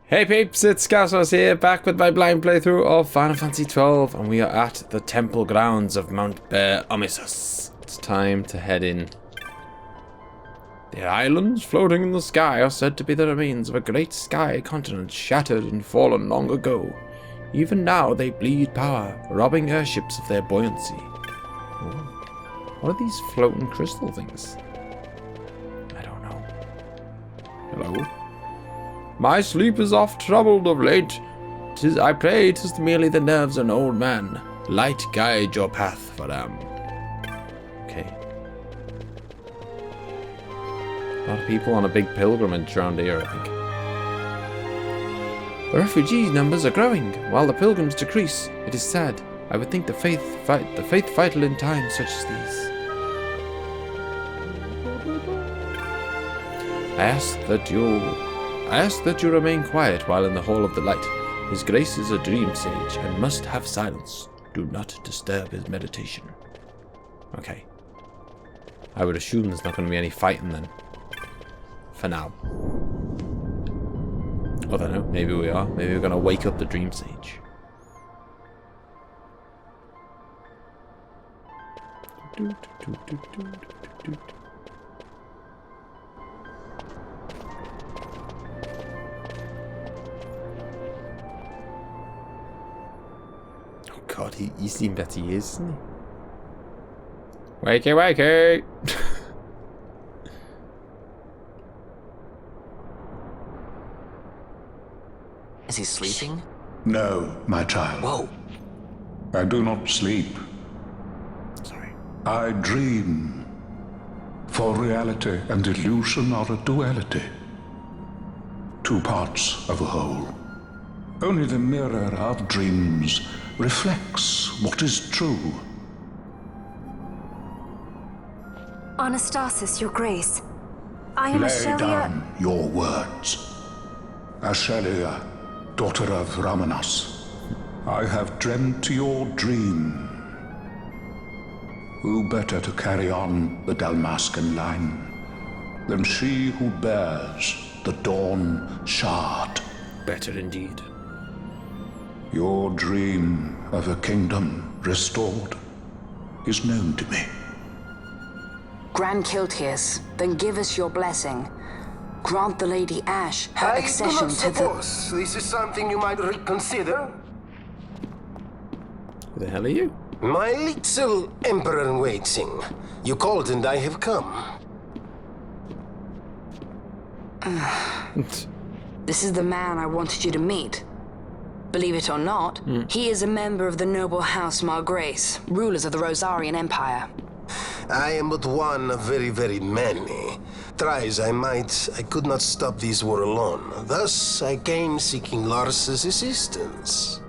Hey peeps, it's ScouseMouse here, back with my blind playthrough of Final Fantasy XII, and we are at the temple grounds of Mount Bear Omisus. It's time to head in. The islands floating in the sky are said to be the remains of a great sky continent shattered and fallen long ago. Even now they bleed power, robbing airships of their buoyancy. Ooh. What are these floating crystal things? I don't know. Hello? My sleep is oft troubled of late. I pray 'tis merely the nerves of an old man. Light guide your path, Varam. Okay. A lot of people on a big pilgrimage around here, I think. The refugee numbers are growing, while the pilgrims decrease. It is sad. I would think the faith vital in times such as these. I ask that you remain quiet while in the Hall of the Light. His Grace is a dream sage and must have silence. Do not disturb his meditation. Okay. I would assume there's not going to be any fighting then. For now. I don't know. Maybe we are. Maybe we're going to wake up the dream sage. God, he's seen better years, isn't he? Wakey, wakey! Is he sleeping? No, my child. Whoa. I do not sleep. Sorry. I dream. For reality and illusion are a duality. Two parts of a whole. Only the mirror of dreams reflects what is true. Anastasis, Your Grace. I am Lay Ashelia. down your words. Ashelia, daughter of Ramanas, I have dreamt your dream. Who better to carry on the Dalmascan line than she who bears the Dawn Shard? Better indeed. Your dream of a kingdom restored is known to me. Grand Kiltias, then give us your blessing. Grant the Lady Ash her I do accession not to the... suppose this is something you might reconsider. Who the hell are you? My little emperor-in-waiting. You called and I have come. This is the man I wanted you to meet. Believe it or not, he is a member of the noble house Margrace, rulers of the Rosarian Empire. I am but one of very, very many. Try as I might, I could not stop this war alone. Thus, I came seeking Lars's assistance.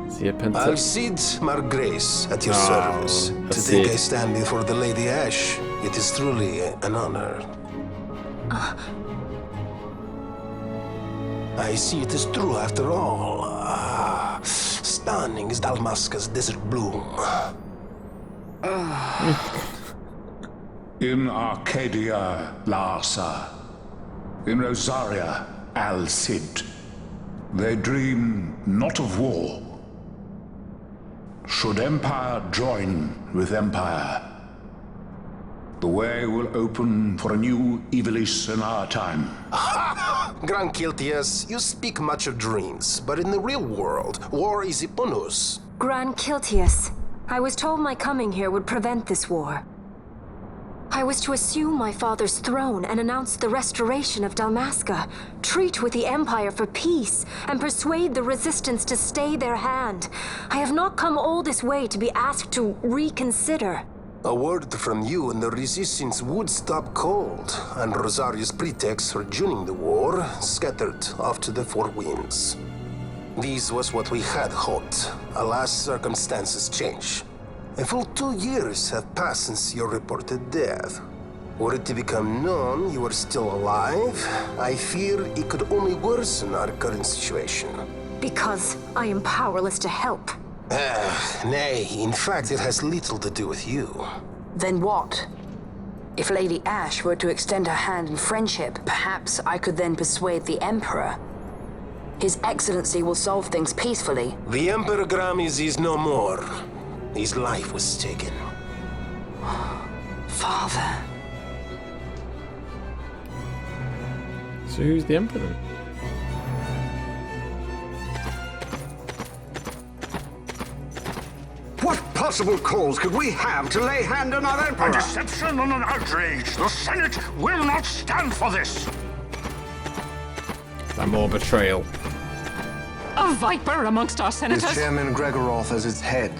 Is he a pencil? Cid Margrace at your Oh, service. a To think Cid. I stand before the Lady Ash, it is truly an honor. I see it is true after all. Stunning is Dalmasca's desert bloom. In Arcadia, Larsa. In Rosaria, Al-Cid. They dream not of war. Should empire join with empire, the way will open for a new Ivalice in our time. Grand Kiltias, you speak much of dreams, but in the real world, war is upon us. Grand Kiltias, I was told my coming here would prevent this war. I was to assume my father's throne and announce the restoration of Dalmasca, treat with the Empire for peace, and persuade the resistance to stay their hand. I have not come all this way to be asked to reconsider. A word from you and the resistance would stop cold, and Rosaria's pretext for joining the war scattered off to the four winds. This was what we had hoped. Alas, circumstances change. A full 2 years have passed since your reported death. Were it to become known you are still alive, I fear it could only worsen our current situation. Because I am powerless to help. Nay, in fact, it has little to do with you. Then what? If Lady Ash were to extend her hand in friendship, perhaps I could then persuade the Emperor. His Excellency will solve things peacefully. The Emperor Gramis is no more. His life was taken. Father. So who's the Emperor then? What possible cause could we have to lay hand on our Emperor? A deception and an outrage. The Senate will not stand for this. That more betrayal. A viper amongst our senators? With Chairman Gregoroth as its head.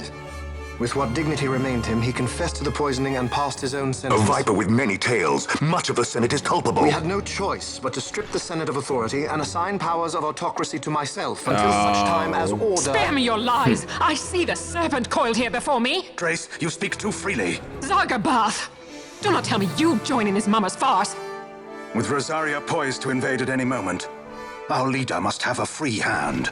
With what dignity remained him, he confessed to the poisoning and passed his own A sentence. viper with many tails. Much of the Senate is culpable. We had no choice but to strip the Senate of authority and assign powers of autocracy to myself until such time as order... Spare me your lies! I see the serpent coiled here before me! Trace, you speak too freely. Zargabath! Do not tell me you join in his mama's farce! With Rosaria poised to invade at any moment, our leader must have a free hand.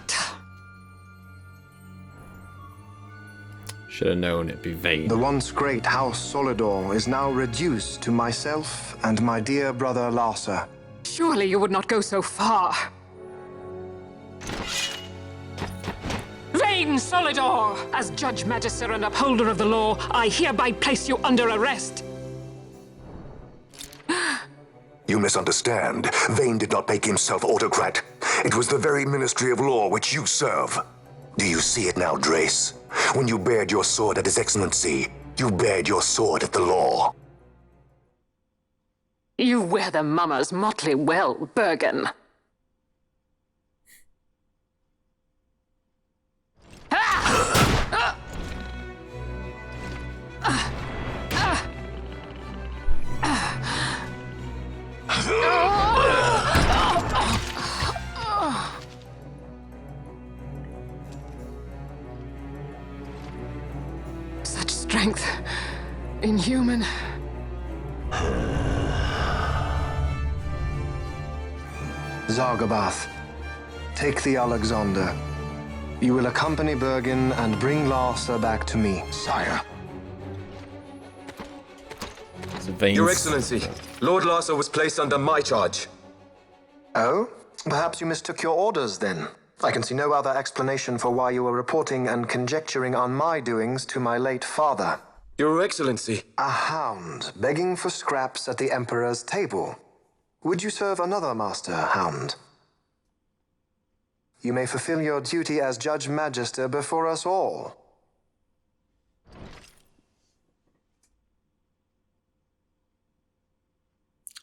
Should have known it'd be vain. The once great House Solidor is now reduced to myself and my dear brother Larsa. Surely you would not go so far. Vain Solidor! As Judge Magister and upholder of the law, I hereby place you under arrest. You misunderstand. Vane did not make himself autocrat. It was the very Ministry of Law which you serve. Do you see it now, Drace? When you bared your sword at His Excellency, you bared your sword at the law. You wear the mama's motley well, Bergen. Such strength. Inhuman. Zargabath, take the Alexander. You will accompany Bergen and bring Larsa back to me. Sire. It's a vain. Your Excellency, Lord Larsa was placed under my charge. Oh? Perhaps you mistook your orders then. I can see no other explanation for why you were reporting and conjecturing on my doings to my late father. Your Excellency. A hound begging for scraps at the Emperor's table. Would you serve another master, Hound? You may fulfill your duty as Judge Magister before us all.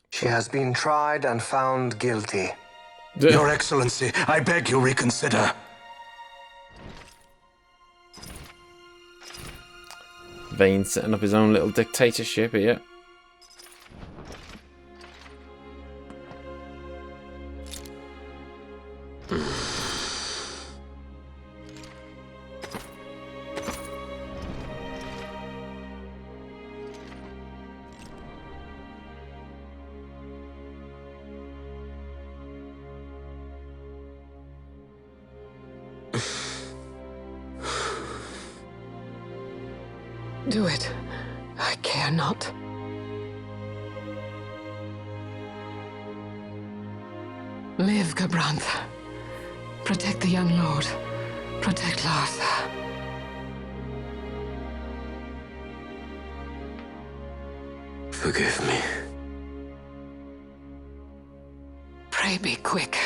She has been tried and found guilty. Your Excellency, I beg you reconsider. Vane setting up his own little dictatorship here. Do it. I care not. Live, Gabranth. Protect the young lord. Protect Larsa. Forgive me. Pray be quick.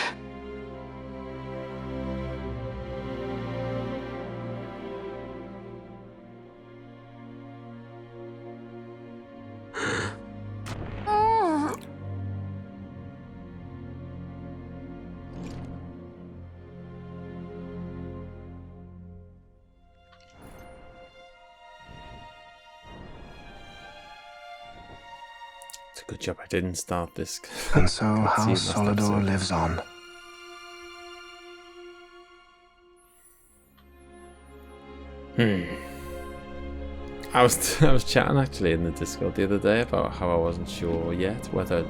It's a good job I didn't start this. And so House See, Solidor episode. lives on. I was chatting actually in the Discord the other day about how I wasn't sure yet whether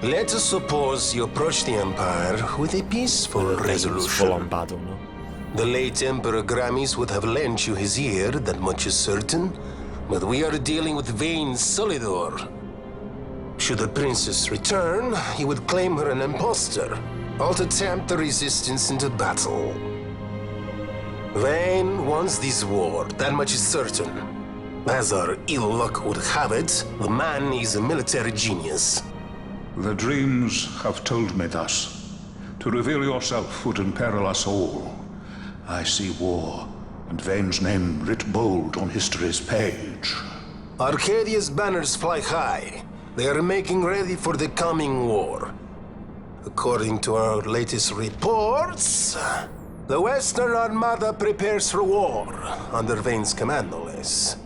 Let us suppose you approach the Empire with a peaceful it was full on resolution. bad or not. The late Emperor Gramis would have lent you his ear, that much is certain. But we are dealing with Vayne Solidor. Should the princess return, he would claim her an impostor, or to tempt the resistance into battle. Vayne wants this war, that much is certain. As our ill luck would have it, the man is a military genius. The dreams have told me thus. To reveal yourself would imperil us all. I see war, and Vayne's name writ bold on history's page. Arcadia's banners fly high. They are making ready for the coming war. According to our latest reports, the Western Armada prepares for war, under Vayne's command, no less.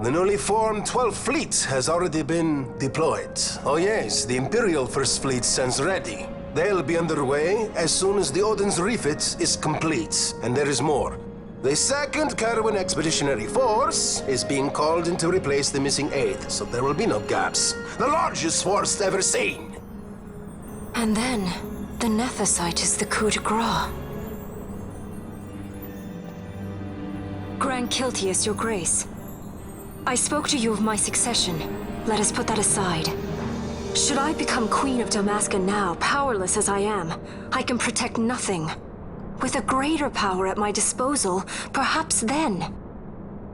The newly formed 12th Fleet has already been deployed. Oh yes, the Imperial First Fleet stands ready. They'll be underway as soon as the Odin's refit is complete. And there is more. The 2nd Carwin Expeditionary Force is being called in to replace the missing 8th, so there will be no gaps. The largest force ever seen! And then, the Nethicite is the coup de grace. Grand Kiltius, your grace. I spoke to you of my succession. Let us put that aside. Should I become Queen of Dalmasca now, powerless as I am, I can protect nothing. With a greater power at my disposal, perhaps then.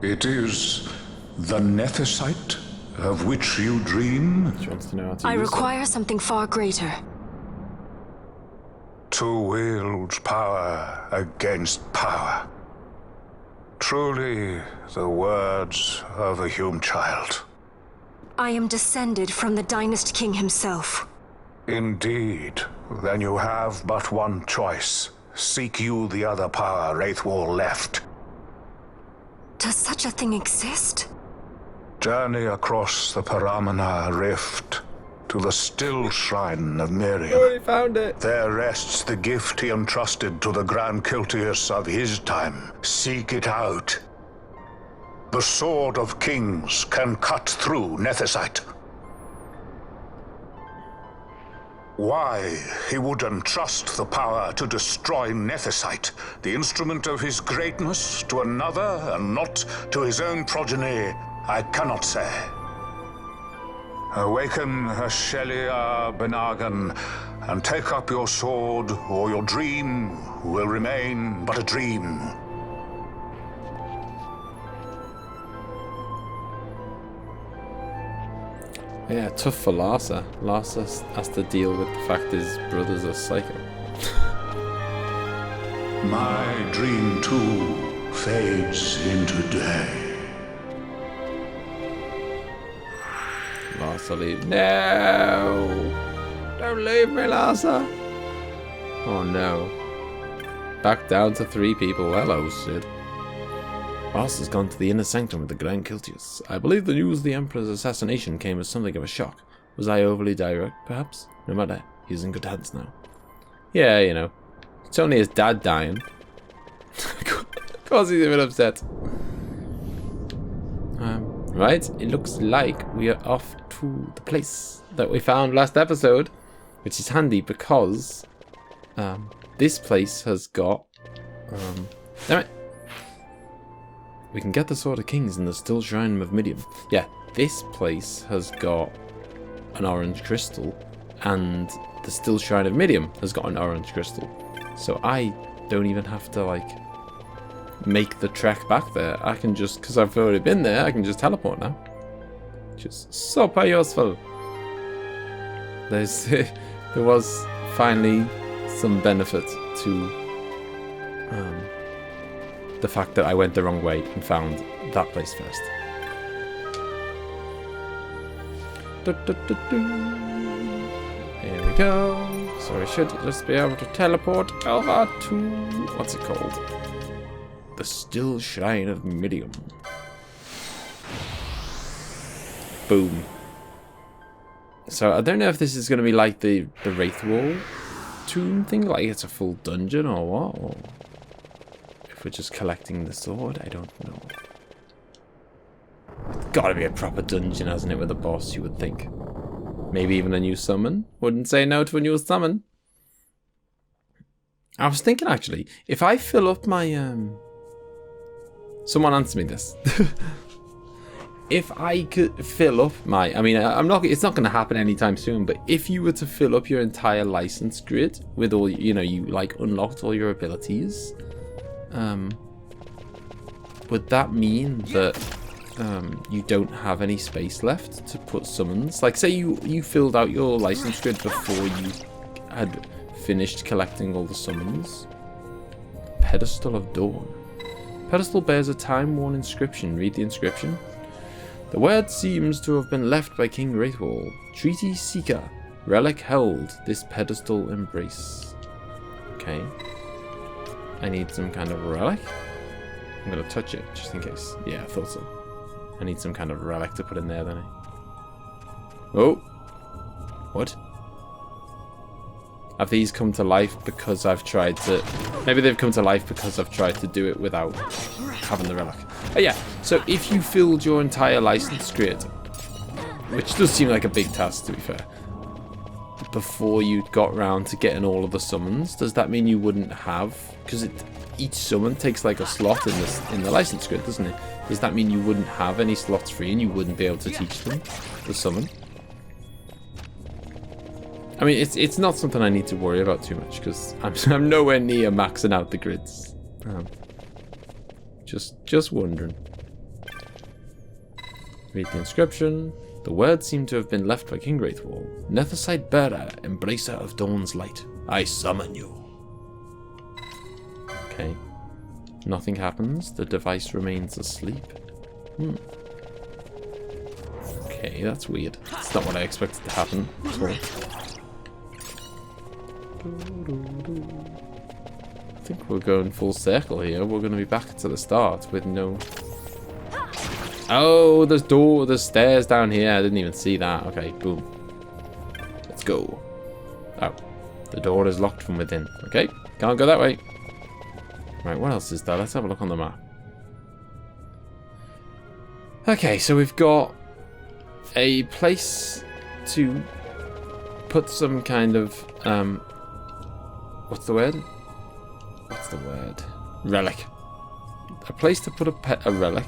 It is the Nethicite of which you dream? She wants to know how to I use require something far greater. To wield power against power. Truly, the words of a human child. I am descended from the Dynast King himself. Indeed. Then you have but one choice. Seek you the other power Wraithwall left. Does such a thing exist? Journey across the Paramana Rift to the still shrine of Miriam. already found it. There rests the gift he entrusted to the Grand Kiltius of his time. Seek it out. The Sword of Kings can cut through Nethicite. Why he would entrust the power to destroy Nethicite, the instrument of his greatness, to another and not to his own progeny, I cannot say. Awaken Shelia Benagan and take up your sword, or your dream will remain but a dream. Yeah, tough for Larsa. Larsa has to deal with the fact his brother's a psycho. My dream too fades into day. Larsa, leave. No! Don't leave me, Larsa! Oh no. Back down to 3 people. Hello, Sid. Ross has gone to the inner sanctum with the Grand Kiltius. I believe the news of the Emperor's assassination came as something of a shock. Was I overly direct, perhaps? No matter, he's in good hands now. Yeah, you know. It's only his dad dying. Of course he's a bit upset. Right, it looks like we are off to the place that we found last episode, which is handy because this place has got... damn it. We can get the Sword of Kings in the Still Shrine of Midian. Yeah, this place has got an orange crystal, and the Still Shrine of Midian has got an orange crystal. So I don't even have to, like, make the trek back there. I can just, because I've already been there, I can just teleport now. Just super useful. There was finally some benefit to the fact that I went the wrong way and found that place first. Here we go. So I should just be able to teleport over to... what's it called? The Still Shrine of Midian. Boom. So I don't know if this is going to be like the Wraithwall tomb thing, like it's a full dungeon or what, or if we're just collecting the sword, I don't know. It's gotta be a proper dungeon, hasn't it, with a boss, you would think. Maybe even a new summon? Wouldn't say no to a new summon. I was thinking actually, if I fill up my someone answer me this. If I could fill up my, I mean, it's not going to happen anytime soon, but if you were to fill up your entire license grid with all, you know, you like unlocked all your abilities, would that mean that you don't have any space left to put summons? Like, say you filled out your license grid before you had finished collecting all the summons. Pedestal of Dawn. Pedestal bears a time-worn inscription. Read the inscription. The word seems to have been left by King Wraithwall. Treaty Seeker. Relic held. This pedestal embrace. Okay. I need some kind of relic. I'm going to touch it, just in case. Yeah, I thought so. I need some kind of relic to put in there, don't I? Oh! What? Have these come to life because I've tried to... Maybe they've come to life because I've tried to do it without having the relic. Oh yeah, so if you filled your entire license grid, which does seem like a big task to be fair, before you got round to getting all of the summons, does that mean you wouldn't have... Because each summon takes like a slot in the license grid, doesn't it? Does that mean you wouldn't have any slots free and you wouldn't be able to teach them the summon? I mean, it's not something I need to worry about too much because I'm nowhere near maxing out the grids. Just wondering. Read the inscription. The words seem to have been left by King Wraithwall. Netherside bearer, embracer of dawn's light. I summon you. Okay. Nothing happens. The device remains asleep. Okay, that's weird. It's not what I expected to happen at all. I think we're going full circle here. We're going to be back to the start with no... Oh, there's stairs down here. I didn't even see that. Okay, boom. Let's go. Oh, the door is locked from within. Okay, can't go that way. Right, what else is there? Let's have a look on the map. Okay, so we've got a place to put some kind of... What's the word? Relic. A place to put a relic.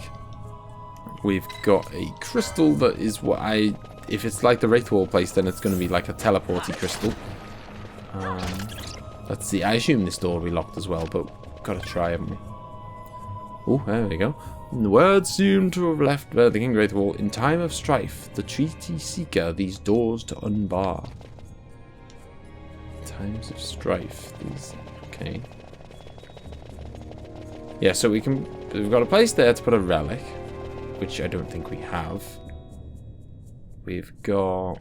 We've got a crystal that is what if it's like the Wraithwall place, then it's going to be like a teleporty crystal. Let's see. I assume this door will be locked as well, but got to try, haven't we? Oh, there we go. The words seem to have left the King Wraithwall in time of strife. The treaty seeker these doors to unbar. Times of strife. These. Okay. Yeah, so we've got a place there to put a relic, which I don't think we have. We've got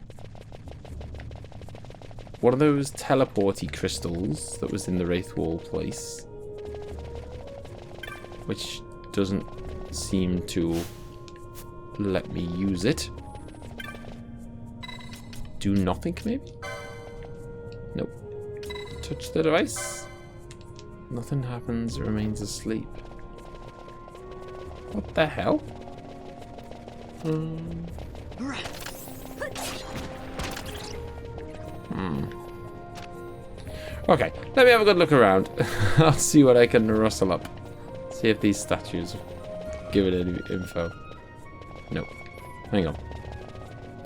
one of those teleporty crystals that was in the Wraithwall place, which doesn't seem to let me use it. Do nothing, maybe? Nope. Touch the device. Nothing happens, it remains asleep. What the hell? Okay, let me have a good look around. I'll see what I can rustle up. See if these statues give it any info. Nope. Hang on.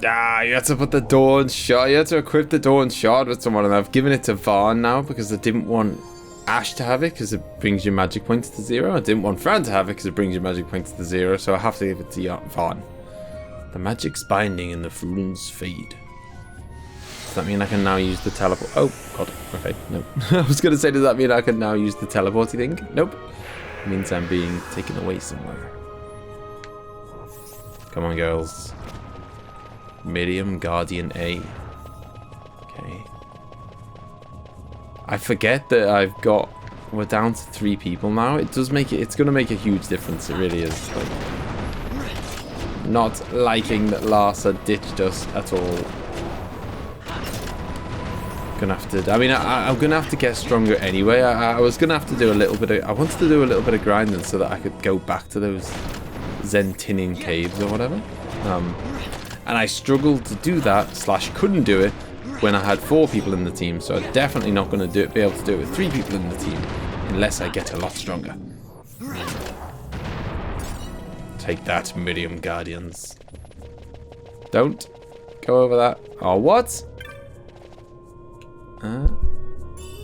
Ah, you had to put the Dawn Shard. You had to equip the Dawn Shard with someone, and I've given it to Vaughn now because I didn't want Ash to have it because it brings your magic points to 0. I didn't want Fran to have it because it brings your magic points to 0, so I have to give it to Vaughn. The magic's binding and the runes fade. Does that mean I can now use the teleport? Oh, God. Okay, nope. I was going to say, does that mean I can now use the teleporty thing? Nope. It means I'm being taken away somewhere. Come on, girls. Miriam Guardian A. Okay. I forget that we're down to 3 people now. It's going to make a huge difference. It really is. Like, not liking that Larsa ditched us at all. Gonna have to. I mean, I'm gonna have to get stronger anyway. I was gonna have to do a little bit of. I wanted to do a little bit of grinding so that I could go back to those Zentinian caves or whatever. And I struggled to do that / couldn't do it when I had 4 people in the team, so I'm definitely not going to be able to do it with 3 people in the team unless I get a lot stronger. Take that, Miriam Guardians. Don't go over that. Oh, what?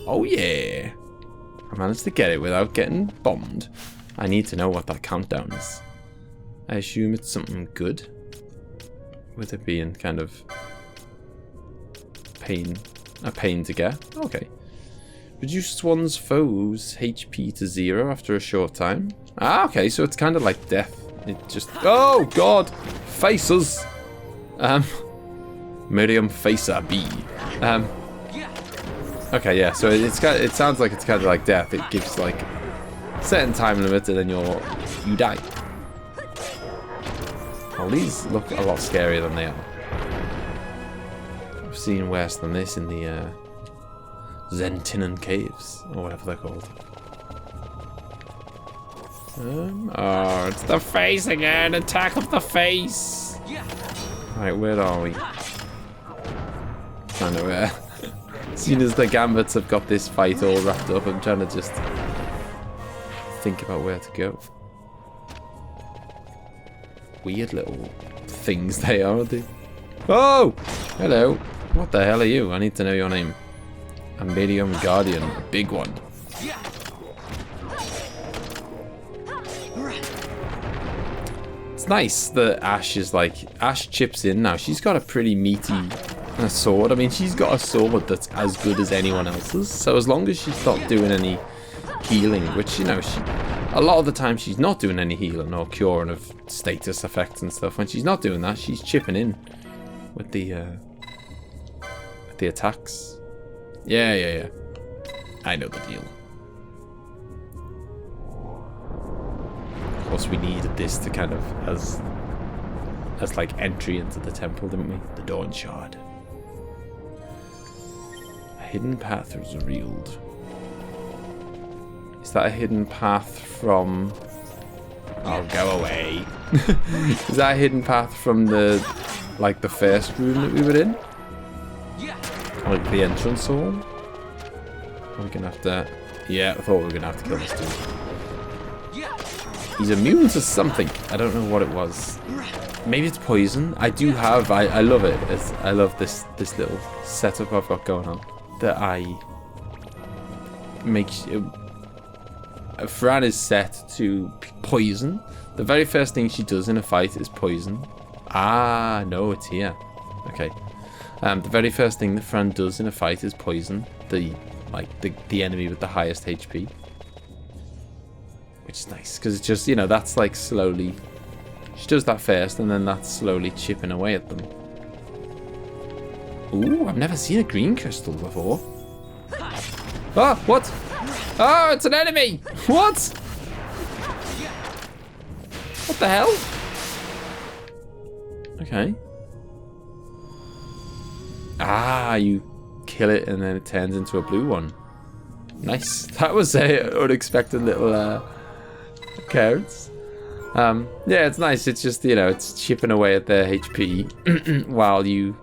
Oh, yeah. I managed to get it without getting bombed. I need to know what that countdown is. I assume it's something good. With it being kind of a pain to get. Okay. Reduces one's foes' HP to 0 after a short time. Ah, okay, so it's kind of like death. It just... Oh, God! Faces! Miriam Facer B. Okay, yeah, so it sounds like it's kind of like death. It gives, like, certain time limit and then you die. Well, these look a lot scarier than they are. I've seen worse than this in the Zentinan Caves, or whatever they're called. Oh, it's the face again! Attack of the face! Right, where are we? I know where. As soon as the Gambits have got this fight all wrapped up, I'm trying to just think about where to go. Weird little things they are, aren't they? Oh! Hello. What the hell are you? I need to know your name. A medium guardian. A big one. It's nice that Ash is like... Ash chips in now. She's got a pretty meaty sword. I mean, she's got a sword that's as good as anyone else's. So as long as she's not doing any healing, which, you know, a lot of the time she's not doing any healing or curing of status effects and stuff. When she's not doing that, she's chipping in with the attacks. Yeah. I know the deal. Of course, we needed this to kind of as like entry into the temple, didn't we? The Dawn Shard. A hidden path was revealed. Is that a hidden path from... Oh, go away. Is that a hidden path from the first room that we were in? Like the entrance hall? Are we gonna have to... Yeah, I thought we were gonna have to kill this dude. He's immune to something. I don't know what it was. Maybe it's poison. I love it. I love this little setup I've got going on. That Fran is set to poison. The very first thing she does in a fight is poison. Ah, no, it's here. Okay. The very first thing that Fran does in a fight is poison the enemy with the highest HP. Which is nice, because it's just, you know, that's like slowly... She does that first, and then that's slowly chipping away at them. Ooh, I've never seen a green crystal before. Ah, what? Oh, it's an enemy! What? What the hell? Okay. Ah, you kill it and then it turns into a blue one. Nice. That was a unexpected little occurrence. Yeah, it's nice. It's just, you know, it's chipping away at their HP while you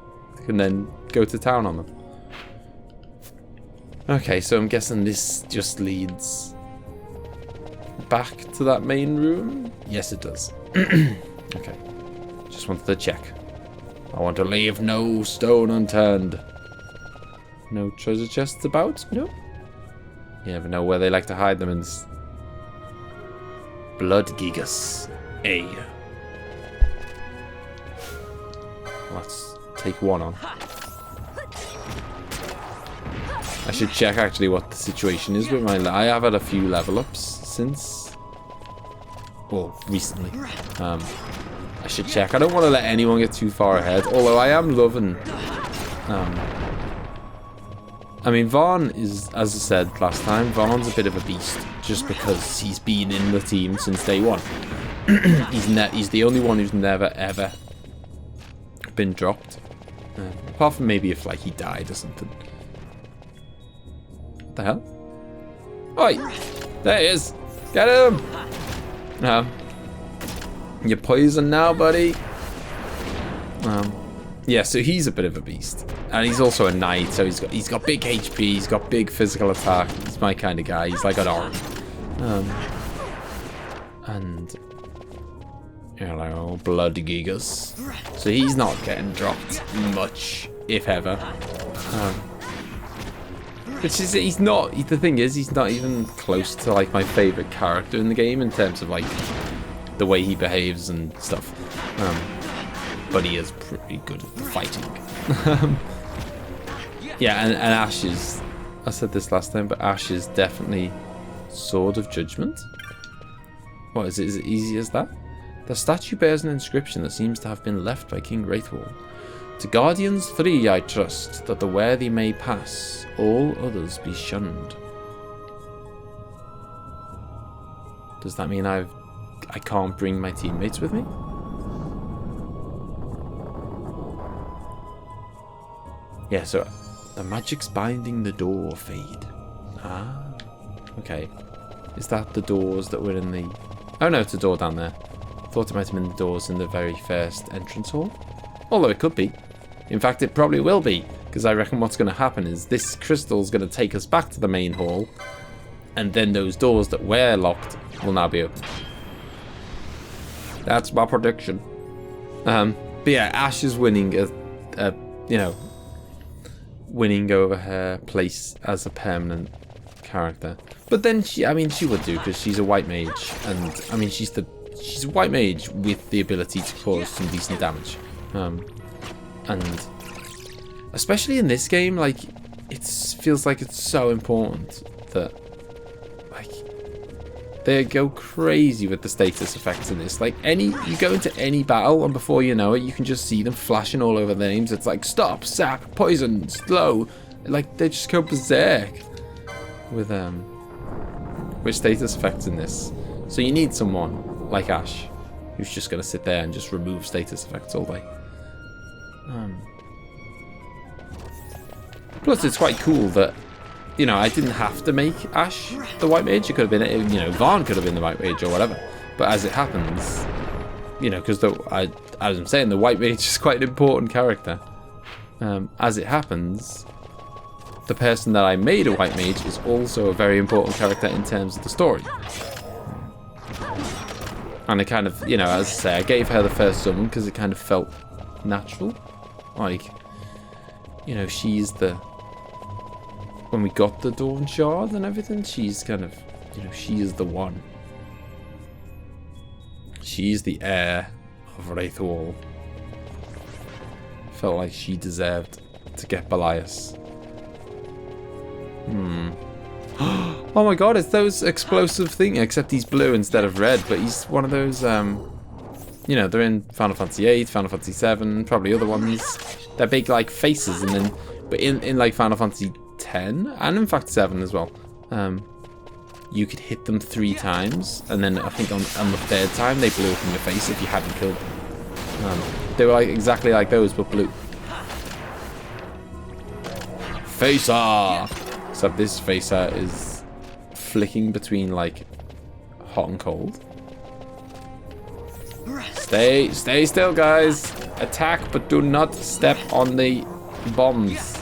can then go to town on them. Okay, so I'm guessing this just leads back to that main room? Yes, it does. Okay. Just wanted to check. I want to leave no stone unturned. No treasure chests about? No. You never know where they like to hide them in. Blood Gigas. A. Let's take one on. I should check actually what the situation is with my... I have had a few level ups since... Well, recently. I should check. I don't want to let anyone get too far ahead. Although I am loving... I mean, Vaughn is, as I said last time, Vaughn's a bit of a beast. Just because he's been in the team since day one. He's the only one who's never, ever been dropped. Apart from maybe if, like, he died or something. What the hell? Oi! There he is! Get him! You're poisoned now, buddy. Yeah, so he's a bit of a beast, and he's also a knight, so he's got big HP, he's got big physical attack. He's my kind of guy. He's like an arm, and hello, blood gigas. So he's not getting dropped much, if ever. Which is, he's not. The thing is, he's not even close to like my favorite character in the game in terms of like the way he behaves and stuff. But he is pretty good at fighting. Yeah, and Ash is, I said this last time, but Ash is definitely Sword of Judgment. What is it? Is it easy as that? The statue bears an inscription that seems to have been left by King Wraithwall. To Guardians 3 I trust, that the worthy may pass, all others be shunned. Does that mean I can't bring my teammates with me? Yeah, so the magic's binding the door fade. Ah, okay. Is that the doors that were in the... Oh no, it's a door down there. Thought it might have been the doors in the very first entrance hall. Although it could be. In fact, it probably will be, because I reckon what's going to happen is this crystal's going to take us back to the main hall, and then those doors that were locked will now be open. That's my prediction. But yeah, Ash is winning winning over her place as a permanent character. But then she would do, because she's a white mage, and I mean she's a white mage with the ability to cause some decent damage. And especially in this game, like, it feels like it's so important that, like, they go crazy with the status effects in this. Like, you go into any battle, and before you know it, you can just see them flashing all over the names. It's like stop, sap, poison, slow. Like, they just go berserk with status effects in this. So you need someone like Ash, who's just gonna sit there and just remove status effects all day. Plus, it's quite cool that, you know, I didn't have to make Ash the white mage. It could have been, you know, Vaughn could have been the white mage or whatever. But as it happens, you know, because as I'm saying, the white mage is quite an important character. As it happens, the person that I made a white mage is also a very important character in terms of the story. And I kind of, you know, as I say, I gave her the first summon because it kind of felt natural. Like, you know, she's the... When we got the Dawn Shard and everything, she's kind of, you know, she is the one. She's the heir of Wraithwall. Felt like she deserved to get Belias. Oh my god, it's those explosive things, except he's blue instead of red, but he's one of those, you know, they're in Final Fantasy 8, Final Fantasy 7, probably other ones. They're big, like, faces, and then, but in like, Final Fantasy 10, and in fact 7 as well, you could hit them 3 times, and then I think on the 3rd time, they blew up in your face if you hadn't killed them. They were, like, exactly like those, but blue. Facer! Except this Facer is flicking between, like, hot and cold. Stay still, guys. Attack, but do not step on the bombs.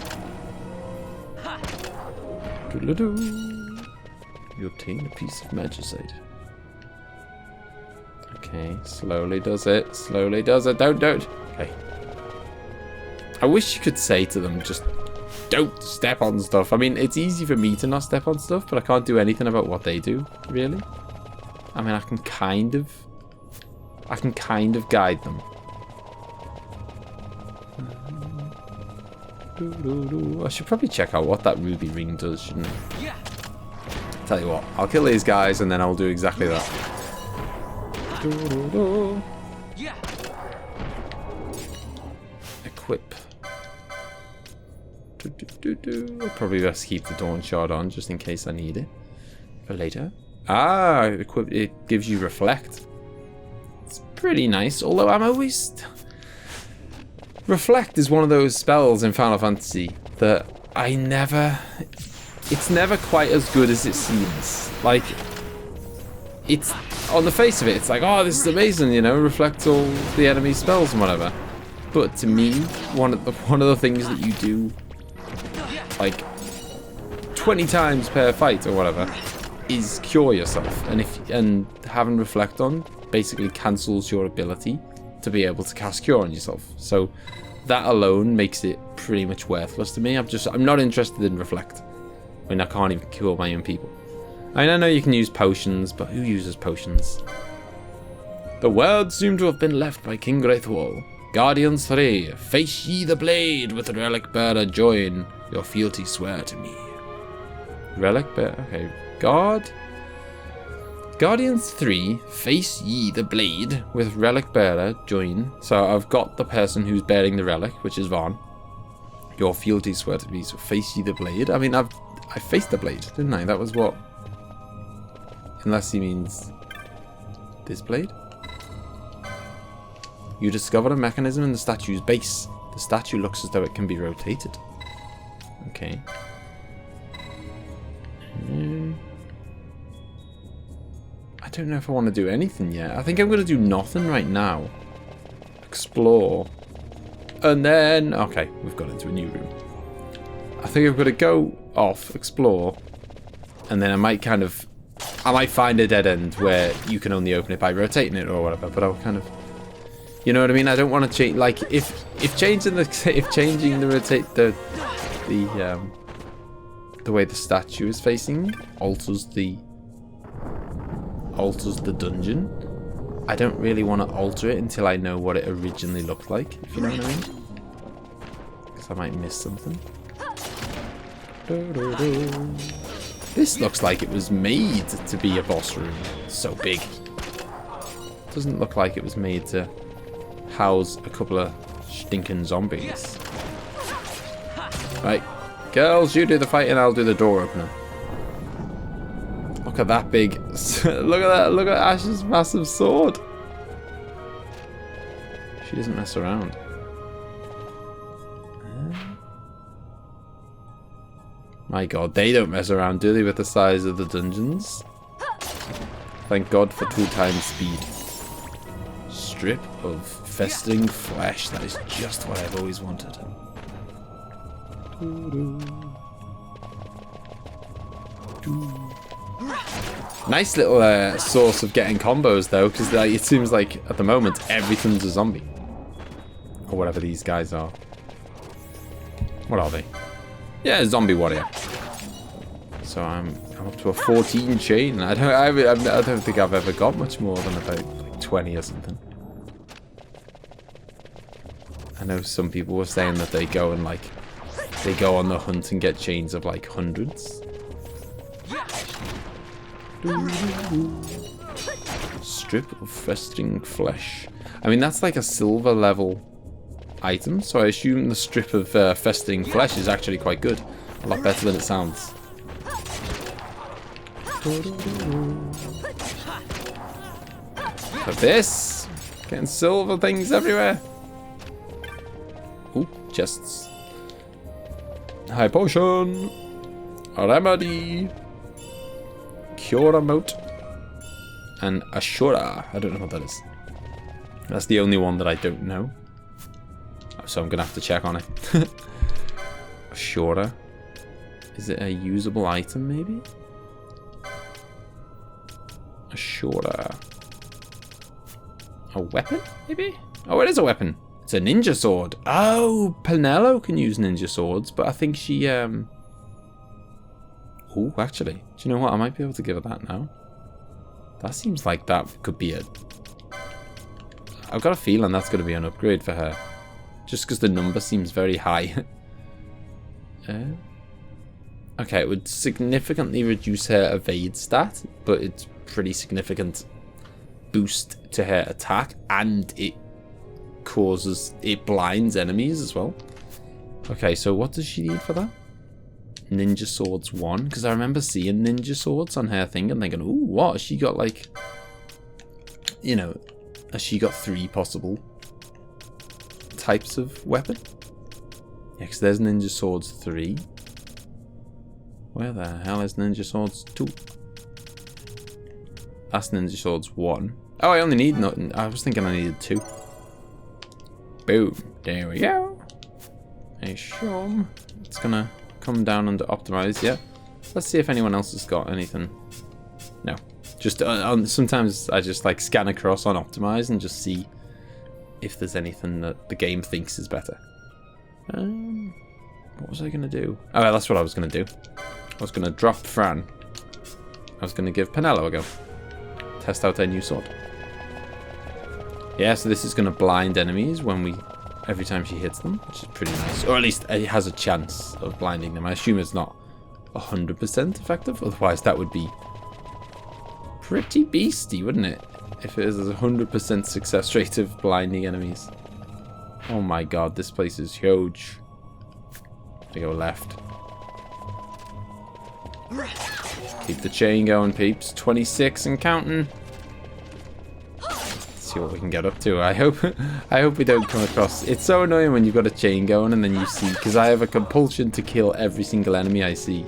Doodle-doo. You obtain a piece of magicite. Okay, slowly does it. Slowly does it. Don't. Okay. I wish you could say to them, just don't step on stuff. I mean, it's easy for me to not step on stuff, but I can't do anything about what they do, really. I mean, I can kind of guide them. I should probably check out what that ruby ring does, shouldn't I? Tell you what, I'll kill these guys and then I'll do exactly that. Equip. I'll probably best keep the Dawn Shard on just in case I need it for later. Ah, equip. It gives you reflect. It's pretty nice, although I'm always... Reflect is one of those spells in Final Fantasy that it's never quite as good as it seems. Like, it's... On the face of it, it's like, oh, this is amazing, you know, reflects all the enemy spells and whatever. but to me, one of the things that you do, like 20 times per fight or whatever, is cure yourself, and having reflect on basically cancels your ability to be able to cast cure on yourself. So that alone makes it pretty much worthless to me. I'm not interested in reflect when I can't even cure my own people. I mean, I know you can use potions, but who uses potions? The words seem to have been left by King Wraithwall. Guardians 3, face ye the blade with the relic bearer join. Your fealty swear to me. Relic bearer, okay. Guardians 3, face ye the blade with relic bearer join. So I've got the person who's bearing the relic, which is Vaughn. Your fealty swear to me, so face ye the blade. I mean, I faced the blade, didn't I? That was what? Unless he means this blade. You discover a mechanism in the statue's base. The statue looks as though it can be rotated. Okay. I don't know if I want to do anything yet. I think I'm going to do nothing right now. Explore. And then... Okay, we've got into a new room. I think I'm going to go off, explore. And then I might find a dead end where you can only open it by rotating it or whatever. But I'll kind of... You know what I mean? I don't want to change... Like, if changing the rotate... The way the statue is facing alters the dungeon. I don't really want to alter it until I know what it originally looked like, if you know what I mean. Because I might miss something. This looks like it was made to be a boss room. It's so big. Doesn't look like it was made to house a couple of stinking zombies. Right. Girls, you do the fighting, I'll do the door opener. Look at that big... Look at that. Look at Ash's massive sword. She doesn't mess around. My god, they don't mess around, do they, with the size of the dungeons? Thank god for 2 times speed. Strip of festering flesh. That is just what I've always wanted. Nice little source of getting combos though, because it seems like at the moment everything's a zombie, or whatever these guys are. What are they? Yeah, zombie warrior. So I'm up to a 14 chain. I don't think I've ever got much more than about like 20 or something. I know some people were saying that they go on the hunt and get chains of like hundreds. Strip of festering flesh. I mean, that's like a silver level item, so I assume the strip of festering flesh is actually quite good. A lot better than it sounds. But this, getting silver things everywhere. Ooh, chests. High potion. Remedy. Cura mote. And Ashura. I don't know what that is. That's the only one that I don't know. So I'm going to have to check on it. Ashura. Is it a usable item, maybe? Ashura. A weapon, maybe? Oh, it is a weapon. It's a ninja sword. Oh, Penelo can use ninja swords, but I think she... Oh, actually. Do you know what? I might be able to give her that now. That seems like that could be a... I've got a feeling that's going to be an upgrade for her. Just because the number seems very high. Okay, it would significantly reduce her evade stat, but it's pretty significant boost to her attack, and it blinds enemies as well. Okay, so what does she need for that? Ninja Swords 1, because I remember seeing Ninja Swords on her thing and thinking, ooh, what? Has she got like, you know, has she got 3 possible types of weapon? Yeah, because there's Ninja Swords 3. Where the hell is Ninja Swords 2? That's Ninja Swords 1. Oh, I only need nothing. I was thinking I needed 2. Boom. There we go. A shum. It's gonna come down under optimize, yeah. Let's see if anyone else has got anything. No. Just sometimes I just like scan across on optimize and just see if there's anything that the game thinks is better. What was I gonna do? Oh, well, that's what I was gonna do. I was gonna drop Fran. I was gonna give Penello a go. Test out their new sword. Yeah, so this is gonna blind enemies every time she hits them, which is pretty nice. Or at least it has a chance of blinding them. I assume it's not 100% effective, otherwise that would be pretty beastie, wouldn't it? If it is a 100% success rate of blinding enemies. Oh my god, this place is huge. I go left. Keep the chain going, peeps. 26 and counting. Let's see what we can get up to. I hope we don't come across. It's so annoying when you've got a chain going and then you see, because I have a compulsion to kill every single enemy I see.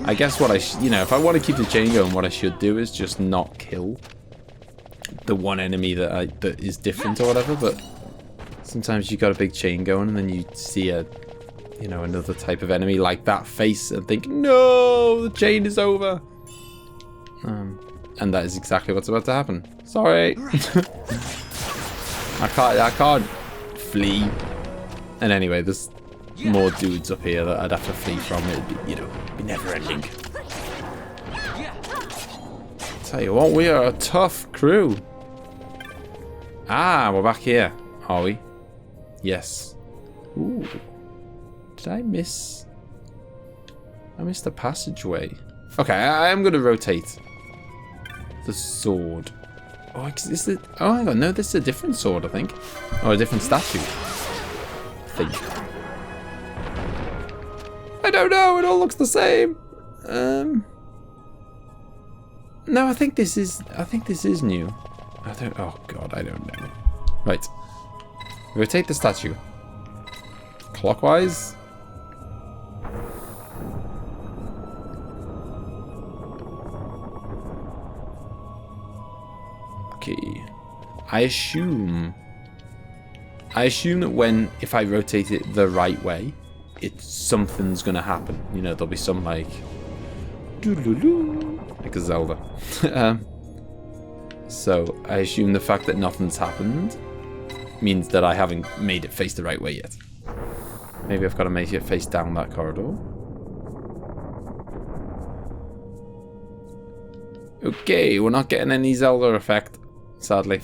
I guess what if I want to keep the chain going, what I should do is just not kill the one enemy that is different or whatever. But sometimes you got a big chain going and then you see another type of enemy like that face and think, no, the chain is over. And that is exactly what's about to happen. Sorry. I can't flee. And anyway, there's more dudes up here that I'd have to flee from. It'd be, be never ending. Tell you what, we are a tough crew. Ah, we're back here, are we? Yes. Ooh. Did I miss? I missed the passageway. Okay, I am going to rotate the sword. Oh, is it? Oh, hang on. No, this is a different sword, I think. Or a different statue. I think. I don't know. It all looks the same. No, I think this is new. I don't. Oh God, I don't know. Right. Rotate the statue. Clockwise. Okay. I assume that if I rotate it the right way, something's gonna happen. There'll be some like a Zelda. So I assume the fact that nothing's happened means that I haven't made it face the right way yet. Maybe I've got to make it face down that corridor. Okay, we're not getting any Zelda effect, sadly.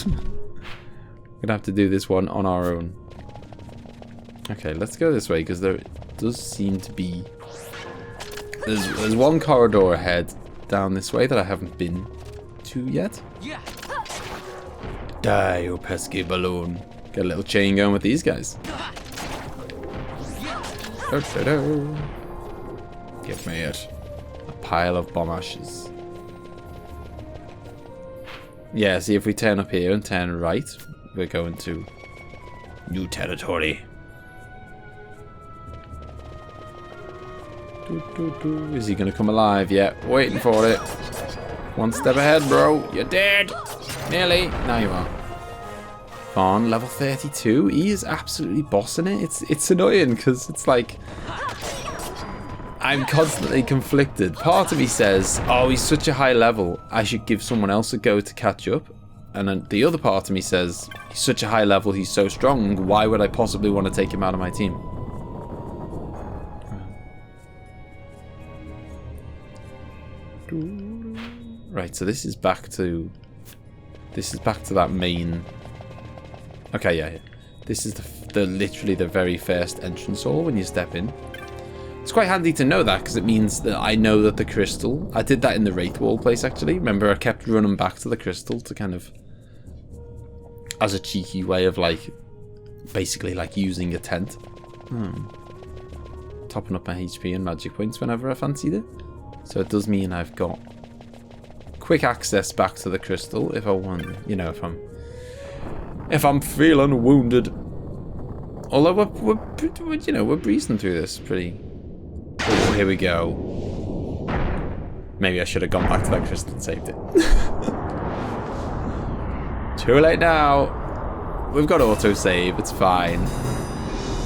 We're gonna have to do this one on our own. Okay, let's go this way because there does seem to be. There's one corridor ahead down this way that I haven't been to yet. Die, you pesky balloon. Get a little chain going with these guys. Give me it. A pile of bomb ashes. Yeah, see if we turn up here and turn right, we're going to new territory. Is he going to come alive yet? Waiting for it. One step ahead, bro. You're dead. Nearly. Now you are. On level 32. He is absolutely bossing it. It's annoying because it's like I'm constantly conflicted. Part of me says, oh, he's such a high level, I should give someone else a go to catch up. And then the other part of me says, he's such a high level, he's so strong, why would I possibly want to take him out of my team? Right, so this is back to that main. Okay, yeah. This is literally the very first entrance hall when you step in. It's quite handy to know that because it means that I know that the crystal. I did that in the Wraith Wall place actually. Remember, I kept running back to the crystal to kind of, as a cheeky way of like, basically like using a tent. Topping up my HP and magic points whenever I fancied it. So it does mean I've got quick access back to the crystal if I want, if I'm feeling wounded. Although we're breezing through this pretty. Oh, here we go. Maybe I should have gone back to that crystal and saved it. Too late now. We've got autosave, it's fine.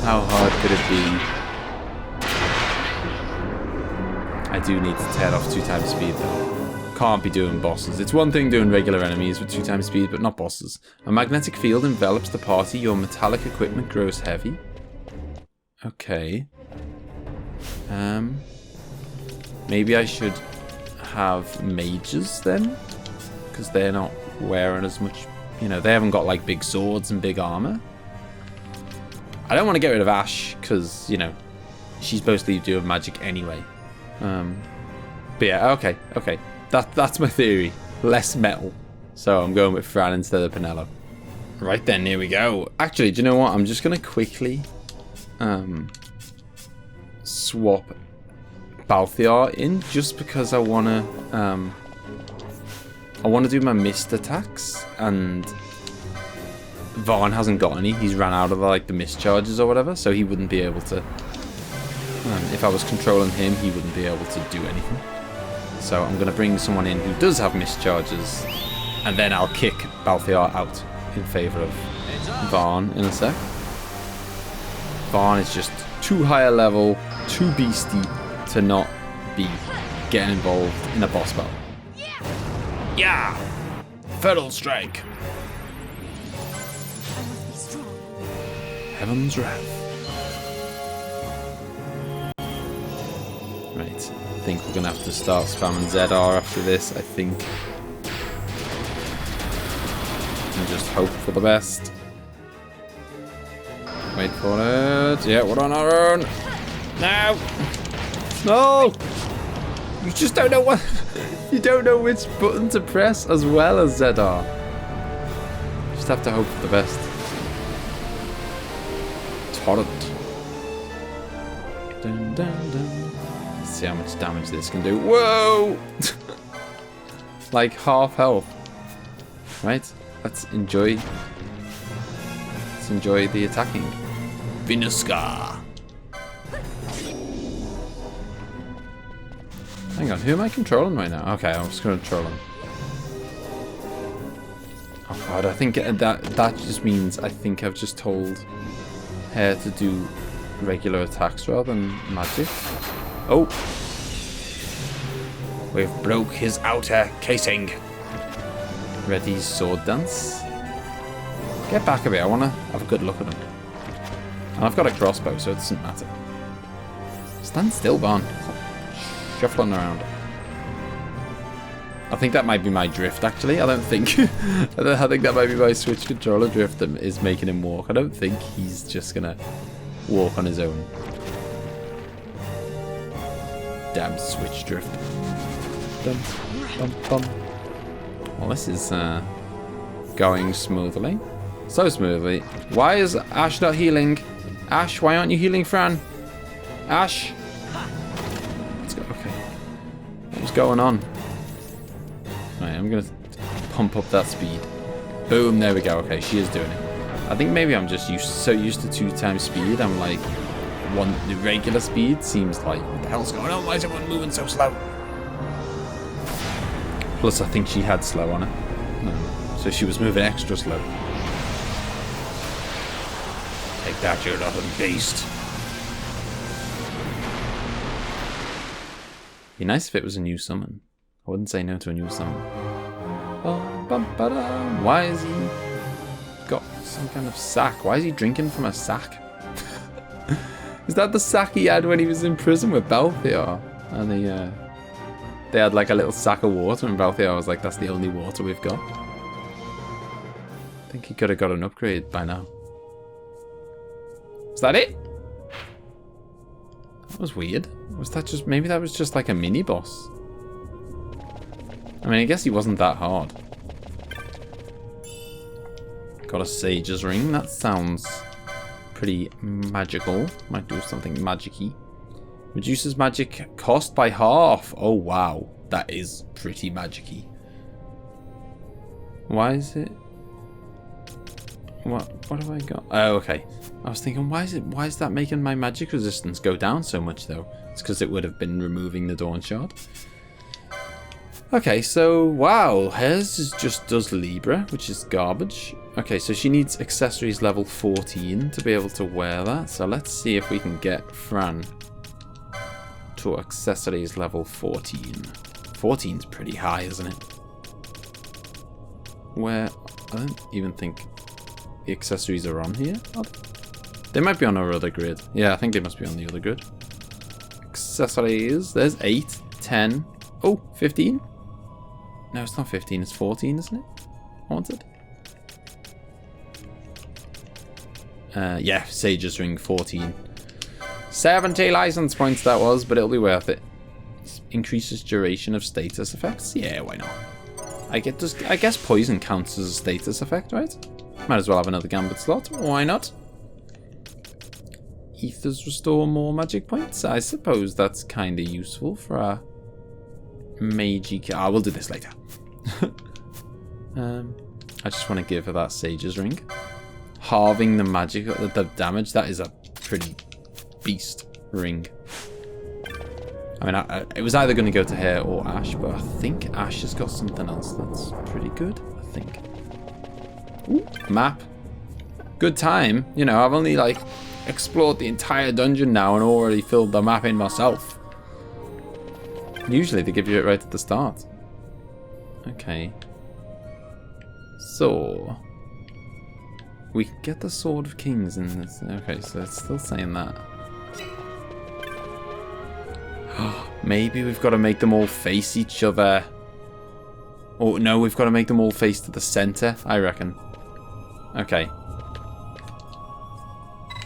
How hard could it be? I do need to tear off 2 times speed though. Can't be doing bosses. It's one thing doing regular enemies with 2 times speed, but not bosses. A magnetic field envelops the party. Your metallic equipment grows heavy. Okay. Maybe I should have mages then? Because they're not wearing as much, you know, they haven't got like big swords and big armor. I don't want to get rid of Ash because, you know, she's supposed to be doing magic anyway. But yeah, okay. That's my theory. Less metal. So I'm going with Fran instead of Penelo. Right then, here we go. Actually, do you know what? I'm just going to quickly swap Balthiar in just because I want to do my mist attacks, and Vaughn hasn't got any. He's ran out of like the mist charges or whatever, so he wouldn't be able to, if I was controlling him, he wouldn't be able to do anything. So I'm going to bring someone in who does have mist charges, and then I'll kick Balthiar out in favour of Vaughn in a sec. Vaughn is just too high a level, too beasty to not be getting involved in a boss battle. Yeah! Feral Strike. Heaven's Wrath. Right, I think we're going to have to start spamming ZR after this, I think. And just hope for the best. Wait for it. Yeah, we're on our own. No! No! You just don't know what... You don't know which button to press as well as ZR. Just have to hope for the best. Torrent. Dun, dun, dun. Let's see how much damage this can do. Whoa! Like half health. Right? Let's enjoy the attacking. Vinuska. Hang on, who am I controlling right now? Okay, I'm just going to control him. Oh god, I think that just means I think I've just told her to do regular attacks rather than magic. Oh! We've broke his outer casing. Ready's sword dance. Get back a bit, I want to have a good look at him. And I've got a crossbow, so it doesn't matter. Stand still, Vaughn. Shuffling around. I think that might be my drift, actually. I don't think... I think that might be my Switch controller drift that is making him walk. I don't think he's just gonna walk on his own. Damn Switch drift. Dum, dum, dum. Well, this is going smoothly. So smoothly. Why is Ash not healing? Ash, why aren't you healing Fran? Ash! Let's go. Okay. What's going on? Right, I'm gonna pump up that speed. Boom, there we go. Okay, she is doing it. I think maybe I'm just so used to 2 times speed. I'm like, the regular speed seems like, what the hell's going on? Why is everyone moving so slow? Plus, I think she had slow on her. So she was moving extra slow. Take that, you little beast. Be nice if it was a new summon. I wouldn't say no to a new summon. Why has he got some kind of sack? Why is he drinking from a sack? Is that the sack he had when he was in prison with Balthiar? And they had like a little sack of water, and Balthiar was like, that's the only water we've got. I think he could have got an upgrade by now. Is that it? That was weird. Was that just... Maybe that was just like a mini-boss. I mean, I guess he wasn't that hard. Got a Sage's Ring. That sounds pretty magical. Might do something magic-y. Reduces magic cost by half. Oh, wow. That is pretty magic-y. Why is it... What have I got? Oh, okay. I was thinking, why is that making my magic resistance go down so much, though? It's because it would have been removing the Dawn Shard. Okay, so, wow. Hers just does Libra, which is garbage. Okay, so she needs accessories level 14 to be able to wear that. So let's see if we can get Fran to accessories level 14. 14's pretty high, isn't it? Where I don't even think the accessories are on here. They might be on our other grid. Yeah, I think they must be on the other grid. Accessories. There's 8, 10. Oh, 15? No, it's not 15. It's 14, isn't it? Wanted. Yeah, Sage's Ring 14. 70 license points that was, but it'll be worth it. Increases duration of status effects. Yeah, why not? I guess poison counts as a status effect, right? Might as well have another gambit slot. Why not? Ethers restore more magic points. I suppose that's kind of useful for our magey. Ah, we'll do this later. I just want to give her that Sage's Ring. Halving the magic, the damage. That is a pretty beast ring. I mean, it was either going to go to her or Ash, but I think Ash has got something else that's pretty good. I think. Ooh, map. Good time. You know, I've only like explored the entire dungeon now and already filled the map in myself. Usually they give you it right at the start. Okay. So we can get the Sword of Kings in this. Okay, so it's still saying that. Maybe we've got to make them all face each other. Oh, no, we've got to make them all face to the center, I reckon. Okay.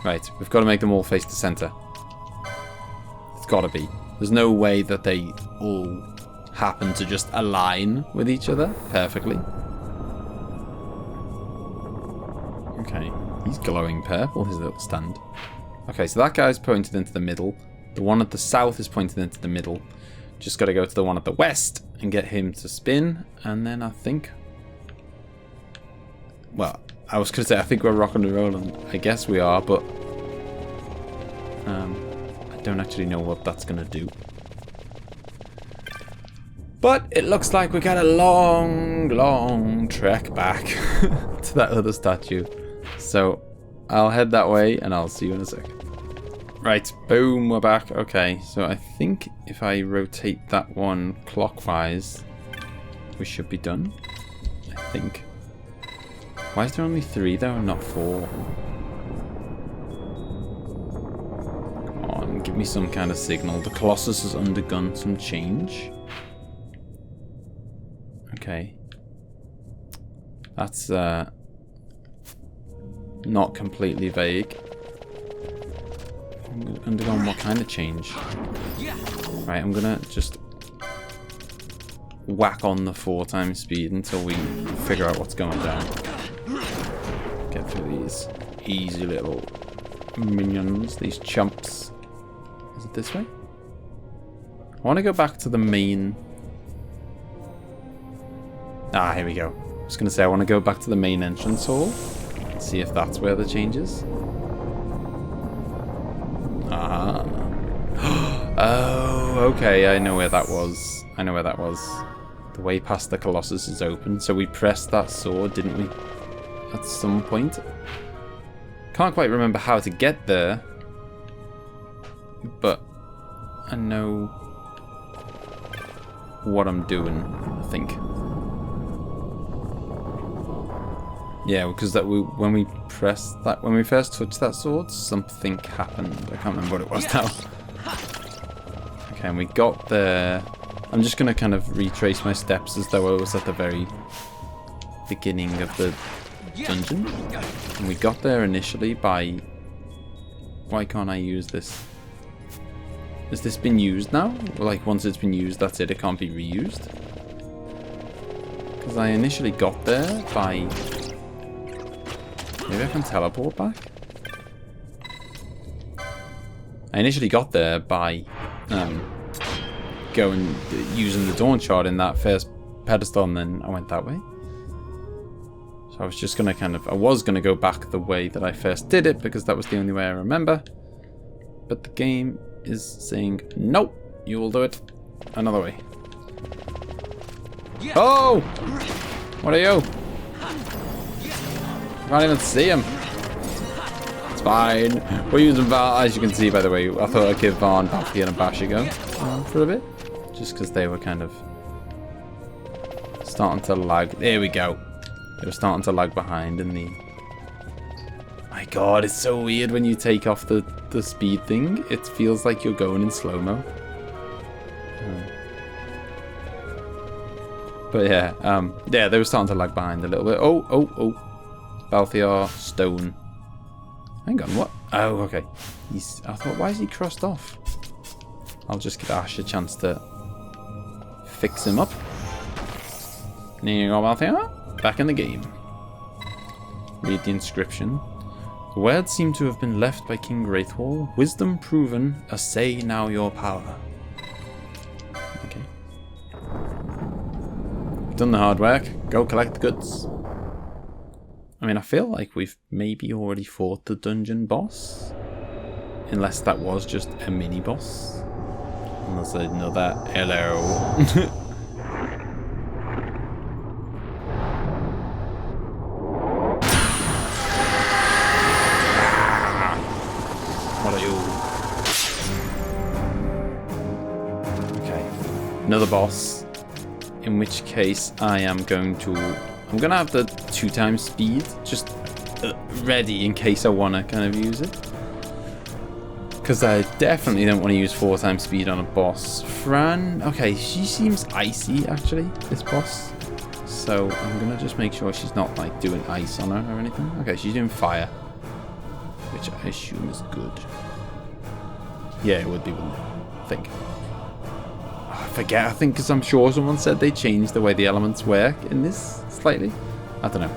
Right, we've got to make them all face the center. It's got to be. There's no way that they all happen to just align with each other perfectly. Okay, he's glowing purple, his little stand. Okay, so that guy's pointed into the middle. The one at the south is pointed into the middle. Just got to go to the one at the west and get him to spin. And then I think... Well, I was going to say I think we're rocking and rolling. I guess we are, but... I don't actually know what that's going to do. But it looks like we got a long, long trek back to that other statue. So I'll head that way and I'll see you in a sec. Right, boom, we're back. Okay, so I think if I rotate that one clockwise, we should be done. I think. Why is there only 3 though and not 4? Come on, give me some kind of signal. The Colossus has undergone some change. Okay. That's not completely vague. Undergone what kind of change? Right, I'm gonna just whack on the 4 times speed until we figure out what's going down. Get through these easy little minions, these chumps. Is it this way? I want to go back to the main... Ah, here we go. I was going to say I want to go back to the main entrance hall. See if that's where the change is. Ah. Oh, okay. I know where that was. I know where that was. The way past the Colossus is open. So we pressed that sword, didn't we? At some point. Can't quite remember how to get there. But I know what I'm doing, I think. Yeah, because when we pressed that, when we first touched that sword, something happened. I can't remember what it was now. Okay, and we got there. I'm just gonna kind of retrace my steps as though I was at the very beginning of the dungeon. And we got there initially by... Why can't I use this? Has this been used now? Like, once it's been used, that's it. It can't be reused. Because I initially got there by... Maybe I can teleport back? I initially got there by going using the Dawn Shard in that first pedestal, and then I went that way. So I was just going to kind of... I was going to go back the way that I first did it, because that was the only way I remember. But the game is saying, nope, you will do it another way. Oh! What are you? Can't even see him. It's fine. We're using Val, as you can see, by the way. I thought I'd give Vaughn, Buffy, and Bash a go for a bit. Just because they were kind of starting to lag. There we go. They were starting to lag behind in the... My god, it's so weird when you take off the speed thing. It feels like you're going in slow-mo. But yeah, yeah, they were starting to lag behind a little bit. Oh. Balthiar, Stone. Hang on, what? Oh, okay. I thought, why is he crossed off? I'll just give Ash a chance to fix him up. There you go, Balthiar. Back in the game. Read the inscription. The words seem to have been left by King Wraithwall. Wisdom proven, assay now your power. Okay. Done the hard work. Go collect the goods. I mean, I feel like we've maybe already fought the dungeon boss. Unless that was just a mini boss. Unless another hello. What are you? Okay. Another boss. In which case I am going to... I'm going to have the 2x speed just ready in case I want to kind of use it. Because I definitely don't want to use 4x speed on a boss. Fran, okay, she seems icy actually, this boss. So I'm going to just make sure she's not like doing ice on her or anything. Okay, she's doing fire. Which I assume is good. Yeah, it would be, wouldn't it? I think. I forget, I think because I'm sure someone said they changed the way the elements work in this slightly. I don't know.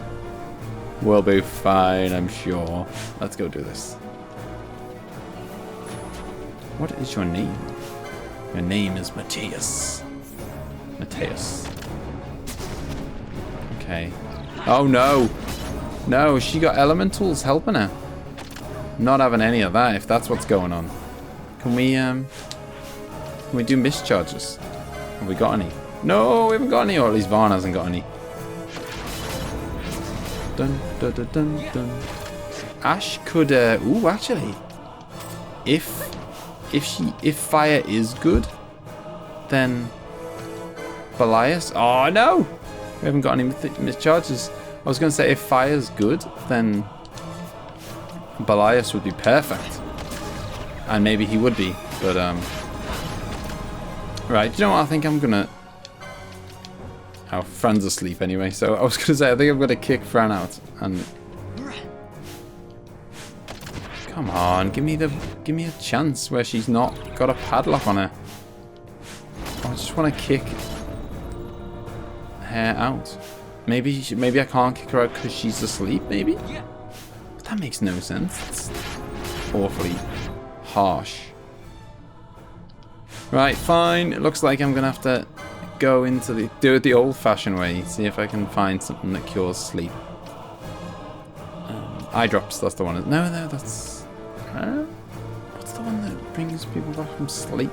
We'll be fine, I'm sure. Let's go do this. What is your name? Your name is Matthias. Matthias. Okay. Oh no! No, she got elementals helping her. Not having any of that if that's what's going on. Can we do mischarges? Have we got any? No, we haven't got any, or at least Vaughn hasn't got any. Dun dun dun dun dun. Ash could ooh, actually. If fire is good, then Belias. Oh no! We haven't got any mischarges. I was gonna say if fire's good, then Belias would be perfect. And maybe he would be, but right, you know what, I think I'm gonna... Oh, Fran's asleep anyway, so I was gonna say I think I'm gonna kick Fran out and... Come on, give me a chance where she's not got a padlock on her. I just wanna kick her out. Maybe I can't kick her out because she's asleep, maybe? But that makes no sense. It's awfully harsh. Right, fine. It looks like I'm gonna have to go into do it the old-fashioned way. See if I can find something that cures sleep. Eye drops. That's the one. No, that's. What's the one that brings people back from sleep?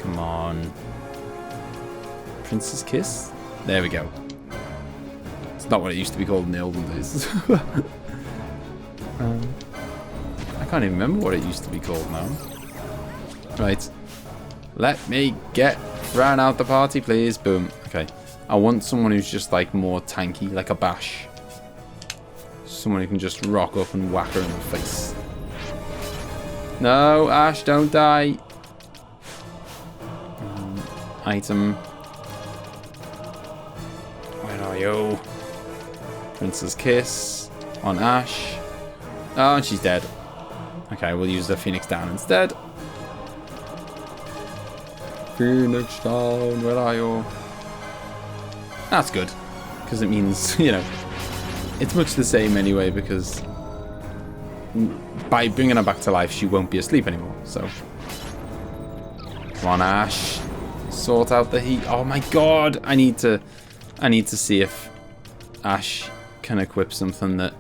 Come on. Prince's Kiss? There we go. It's not what it used to be called in the olden days. I can't even remember what it used to be called now. Right. Let me get Fran out the party, please. Boom. Okay. I want someone who's just like more tanky, like a Bash. Someone who can just rock up and whack her in the face. No, Ash, don't die. Item. Where are you? Prince's Kiss on Ash. Oh, and she's dead. Okay, we'll use the Phoenix Down instead. Phoenix Down, where are you? That's good. Because it means, you know, it's much the same anyway, because by bringing her back to life, she won't be asleep anymore, so. Come on, Ash. Sort out the heat. Oh my god! I need to see if Ash can equip something that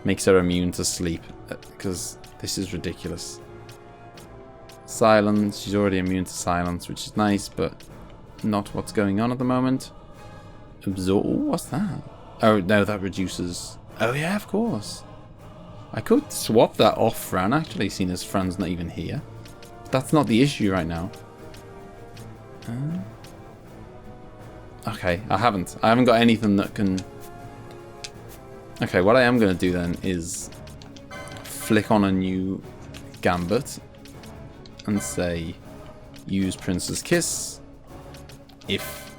makes her immune to sleep, because this is ridiculous. Silence, she's already immune to silence, which is nice, but not what's going on at the moment. Absorb. What's that? Oh, no, that reduces. Oh, yeah, of course. I could swap that off Fran, actually, seeing as Fran's not even here. But that's not the issue right now. Okay, I haven't got anything that can... Okay, what I am going to do then is flick on a new Gambit and say use Prince's Kiss if,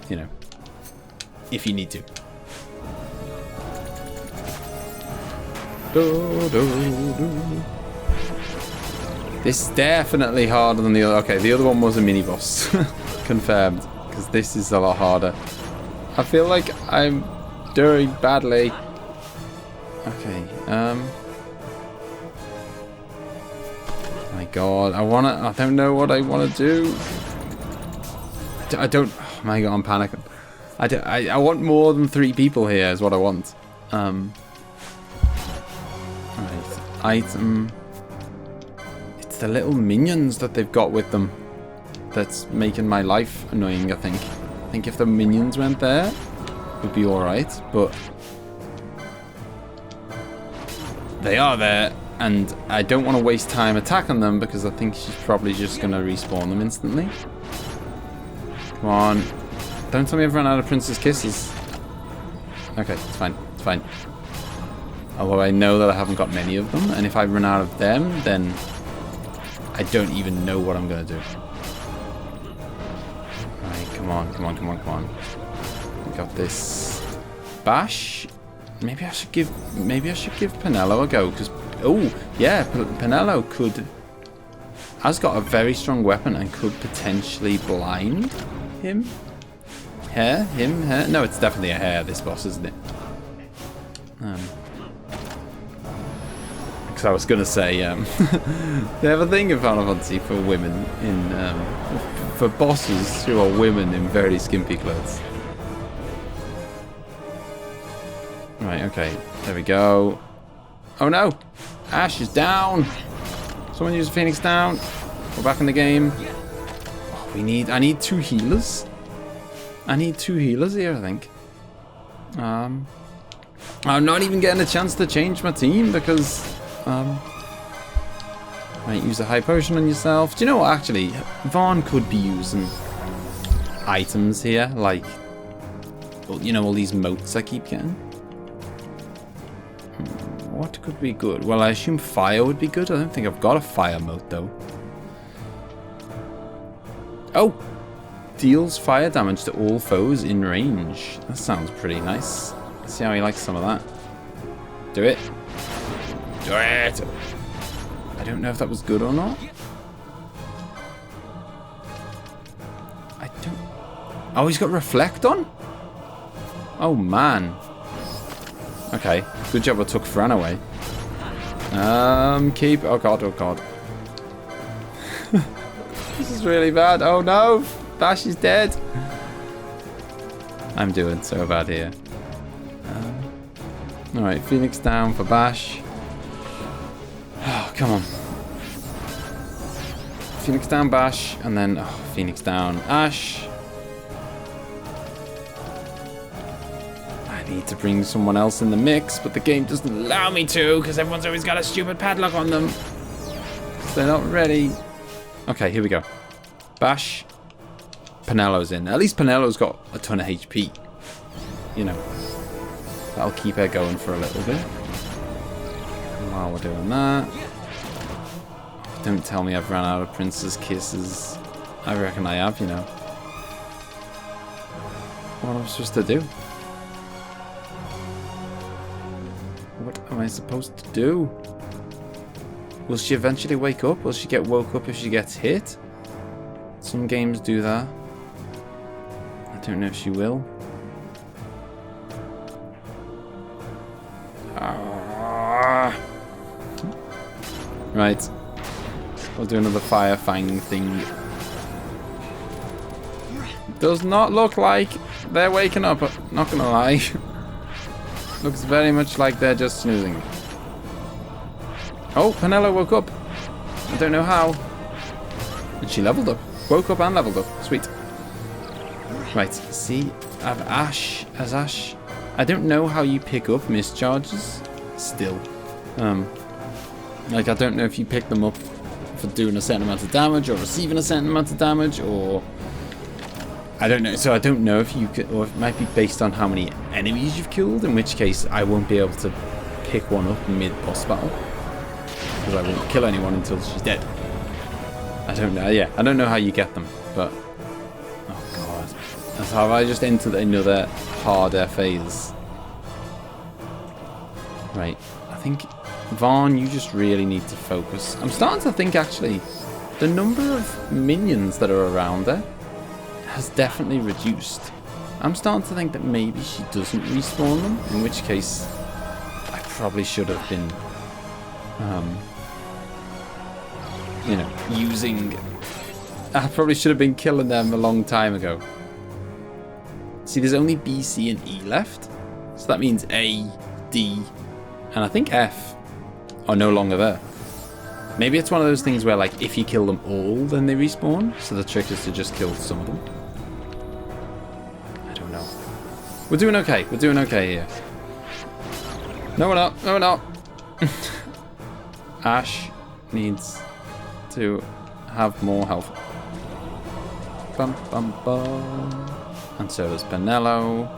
you know, if you need to. This is definitely harder than the other. Okay, the other one was a mini boss. Confirmed. Because this is a lot harder. I feel like I'm doing badly. Okay, my god, I don't know what I wanna do. I don't, oh my god, I'm panicking. I want more than 3 people here is what I want. Right, item. It's the little minions that they've got with them that's making my life annoying, I think. I think if the minions went there, it would be alright, but they are there, and I don't want to waste time attacking them because I think she's probably just going to respawn them instantly. Come on. Don't tell me I've run out of Princess Kisses. Okay, it's fine. It's fine. Although I know that I haven't got many of them, and if I run out of them, then I don't even know what I'm going to do. Right, come on, come on, come on, come on. We got this. Bash. Maybe I should give Penelo a go, because oh yeah, Penelo has got a very strong weapon and could potentially blind him. Hair? Him? Hair? No, it's definitely a hair, this boss, isn't it? Because I was going to say, they have a thing in Final Fantasy for women, for bosses who are women in very skimpy clothes. Right, okay, there we go. Oh no! Ash is down! Someone use Phoenix down. We're back in the game. Oh, I need 2 healers. I need 2 healers here, I think. I'm not even getting a chance to change my team because might use a high potion on yourself. Do you know what, actually, Vaughn could be using items here, like, you know, all these motes I keep getting. What could be good? Well, I assume fire would be good. I don't think I've got a fire mote though. Oh! Deals fire damage to all foes in range. That sounds pretty nice. Let's see how he likes some of that. Do it. Do it! I don't know if that was good or not. I don't... Oh, he's got reflect on? Oh, man. Okay. Good job I took Fran away. Keep... Oh, God. Oh, God. This is really bad. Oh, no! Bash is dead. I'm doing so bad here. Alright, Phoenix down for Bash. Oh, come on. Phoenix down, Bash, and then Phoenix down, Ash. I need to bring someone else in the mix, but the game doesn't allow me to because everyone's always got a stupid padlock on them. Because they're not ready. Okay, here we go. Bash. Penelo's in. At least Penelo's got a ton of HP. You know. That'll keep her going for a little bit. While we're doing that. Don't tell me I've run out of Princess Kisses. I reckon I have, you know. What am I supposed to do? What am I supposed to do? Will she eventually wake up? Will she get woke up if she gets hit? Some games do that. I don't know if she will. Right. We'll do another fire fang thing. Does not look like they're waking up, not gonna lie. Looks very much like they're just snoozing. Oh, Penelo woke up. I don't know how. And she leveled up. Woke up and leveled up. Sweet. Right, see, I've Ash as Ash. I don't know how you pick up mischarges still. Like, I don't know if you pick them up for doing a certain amount of damage or receiving a certain amount of damage, or I don't know. So I don't know if you could, or it might be based on how many enemies you've killed, in which case I won't be able to pick one up mid-boss battle because I won't kill anyone until she's dead. I don't know. Yeah, I don't know how you get them, but oh god, that's how I just entered another harder phase. Right, I think Vaughn, you just really need to focus. I'm starting to think actually the number of minions that are around there has definitely reduced. I'm starting to think that maybe she doesn't respawn them, in which case I probably should have been you know, I probably should have been killing them a long time ago. See, there's only B, C, and E left. So that means A, D, and I think F are no longer there. Maybe it's one of those things where, like, if you kill them all, then they respawn. So the trick is to just kill some of them. I don't know. We're doing okay. We're doing okay here. No, we're not. No, we're not. Ash needs to have more health. Bum, bum, bum. And so does Penello.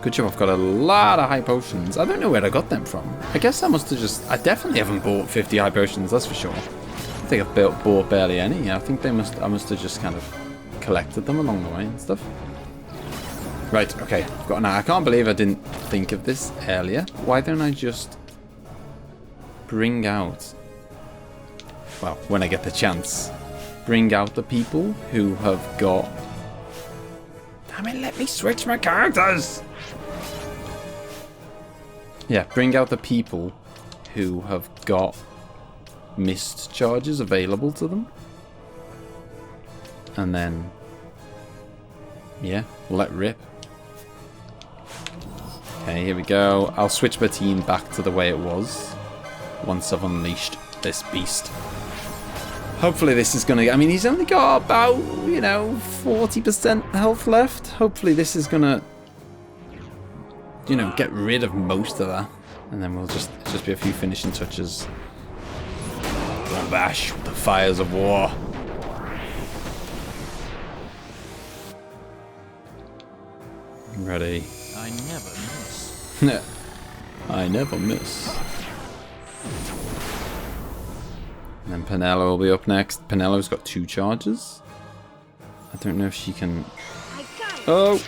Good job, I've got a lot of high potions. I don't know where I got them from. I guess I must have just... I definitely haven't bought 50 high potions, that's for sure. I think I've bought barely any. I think I must have just kind of collected them along the way and stuff. Right, okay. I've got now. I can't believe I didn't think of this earlier. Why don't I just bring out... Well, when I get the chance. Bring out the people who have got... Damn it, let me switch my characters! Yeah, bring out the people who have got missed charges available to them. And then... Yeah, let rip. Okay, here we go. I'll switch my team back to the way it was once I've unleashed this beast. Hopefully this is going to... I mean, he's only got about, you know, 40% health left. Hopefully this is going to, you know, get rid of most of that. And then we'll just be a few finishing touches. Bash with the fires of war. I'm ready. I never miss. I never miss. And then Penello will be up next. Penello's got 2 charges. I don't know if she can... Oh!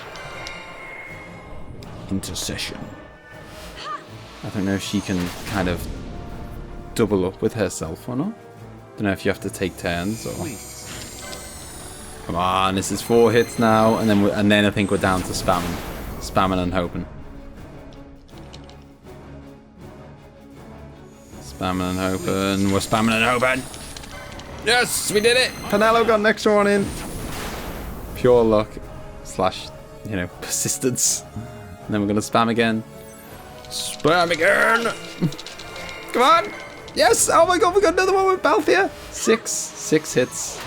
Intercession. I don't know if she can kind of double up with herself or not. Don't know if you have to take turns or... Come on, this is 4 hits now, and then I think we're down to spamming and hoping. Spamming and hoping. We're spamming and hoping. Yes, we did it. Penello got an extra one in. Pure luck / you know, persistence. And then we're gonna spam again. Spam again. Come on. Yes. Oh my god, we got another one with Balthia. 6 hits.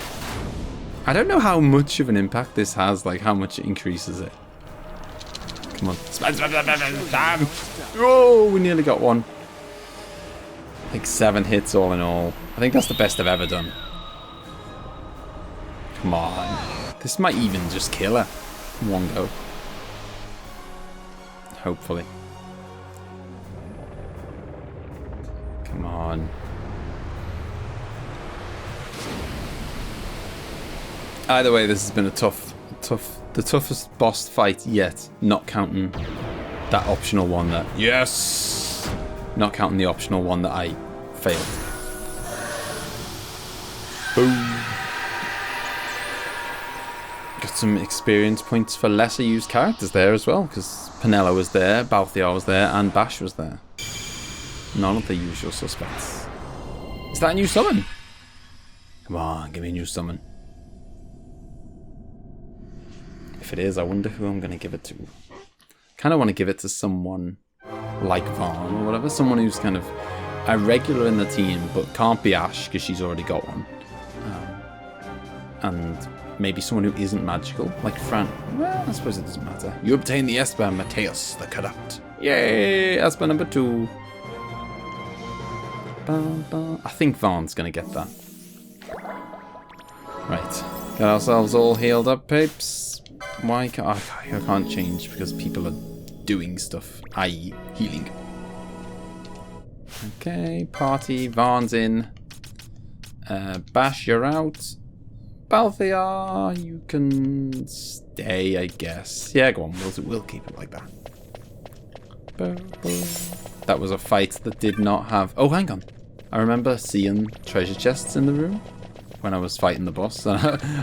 I don't know how much of an impact this has. Like how much it increases it. Come on. Spam, spam, spam, spam, spam. Oh, we nearly got one. Like 7 hits all in all. I think that's the best I've ever done. Come on. This might even just kill her in one go. Hopefully. Come on. Either way, this has been a the toughest boss fight yet, not counting that optional one that... Yes! Not counting the optional one that I failed. Boom. Got some experience points for lesser used characters there as well, because Penello was there, Balthiar was there, and Bash was there. None of the usual suspects. Is that a new summon? Come on, give me a new summon. If it is, I wonder who I'm going to give it to. Kind of want to give it to someone like Vaughn or whatever. Someone who's kind of a regular in the team, but can't be Ash because she's already got one. And maybe someone who isn't magical, like Fran. Well, I suppose it doesn't matter. You obtain the Esper Mateus the Corrupt. Yay! Esper number 2. I think Vaughn's gonna get that. Right. Get ourselves all healed up, papes. Why can't I can't change because people are doing stuff, i.e. healing. Okay, party. Vaughn's in. Bash, you're out. Balthiar, you can stay, I guess. Yeah, go on. We'll keep it like that. That was a fight that did not have... Oh, hang on. I remember seeing treasure chests in the room when I was fighting the boss. And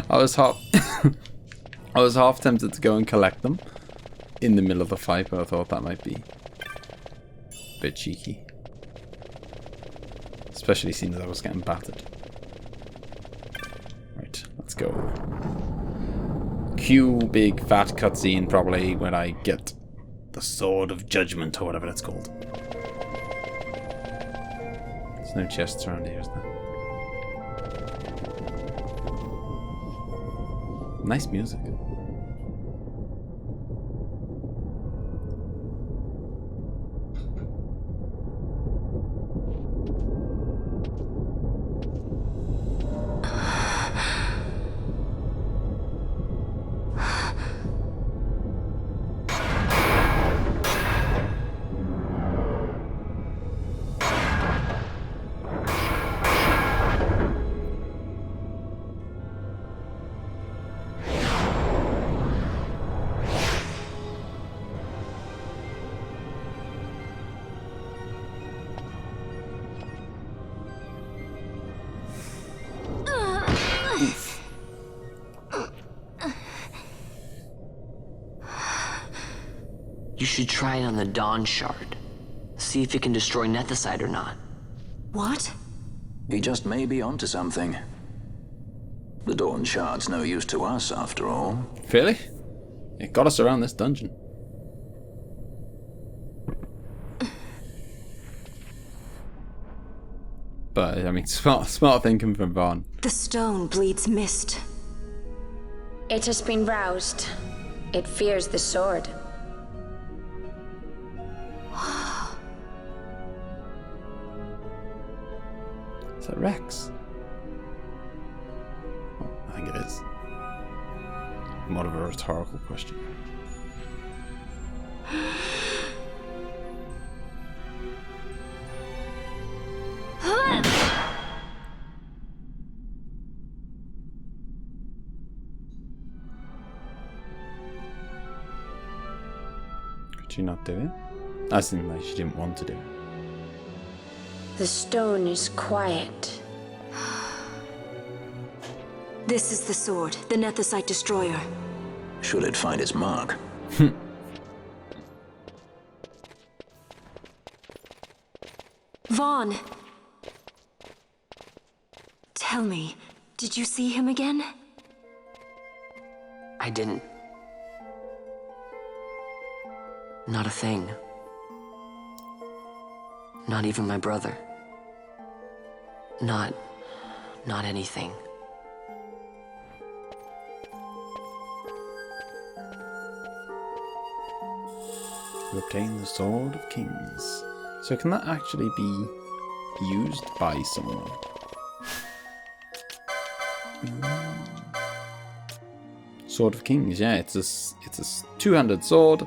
I was half... I was half tempted to go and collect them in the middle of the fight, but I thought that might be a bit cheeky. Especially seeing that I was getting battered. Right, let's go. Cue big fat cutscene probably when I get the Sword of Judgment or whatever it's called. There's no chests around here, is there? Nice music. You should try it on the Dawn Shard. See if it can destroy Nethicite or not. What? He just may be onto something. The Dawn Shard's no use to us, after all. Really? It got us around this dungeon. But, I mean, smart thinking from Vaughn. The stone bleeds mist. It has been roused. It fears the sword. Is that Rex? Oh, I think it is. More of a rhetorical question. Could she not do it? As in, like, she didn't want to do it. The stone is quiet. This is the sword, the Nethicite destroyer. Should it find its mark? Vaughn! Tell me, did you see him again? I didn't. Not a thing. Not even my brother. Not anything. You obtain the Sword of Kings. So can that actually be used by someone? Sword of Kings, yeah, it's a two-handed sword,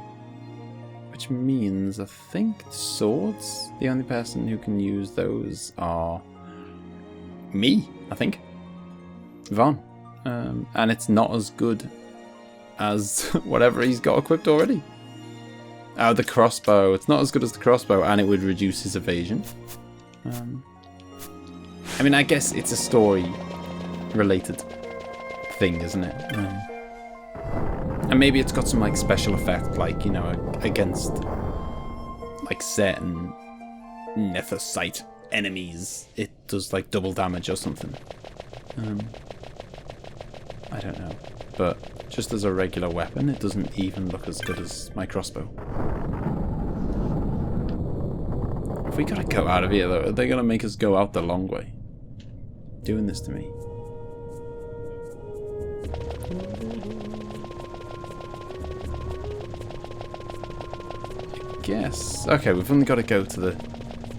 which means I think swords. The only person who can use those are me, I think, Vaughn, and it's not as good as whatever he's got equipped already. Oh, the crossbow. It's not as good as the crossbow, and it would reduce his evasion. I mean, I guess it's a story-related thing, isn't it? And maybe it's got some like special effect, like, you know, against like certain Nethicite enemies, it does like double damage or something. I don't know, but just as a regular weapon, it doesn't even look as good as my crossbow. If we gotta go out of here though, are they gonna make us go out the long way? Doing this to me. guess. Okay, we've only got to go to the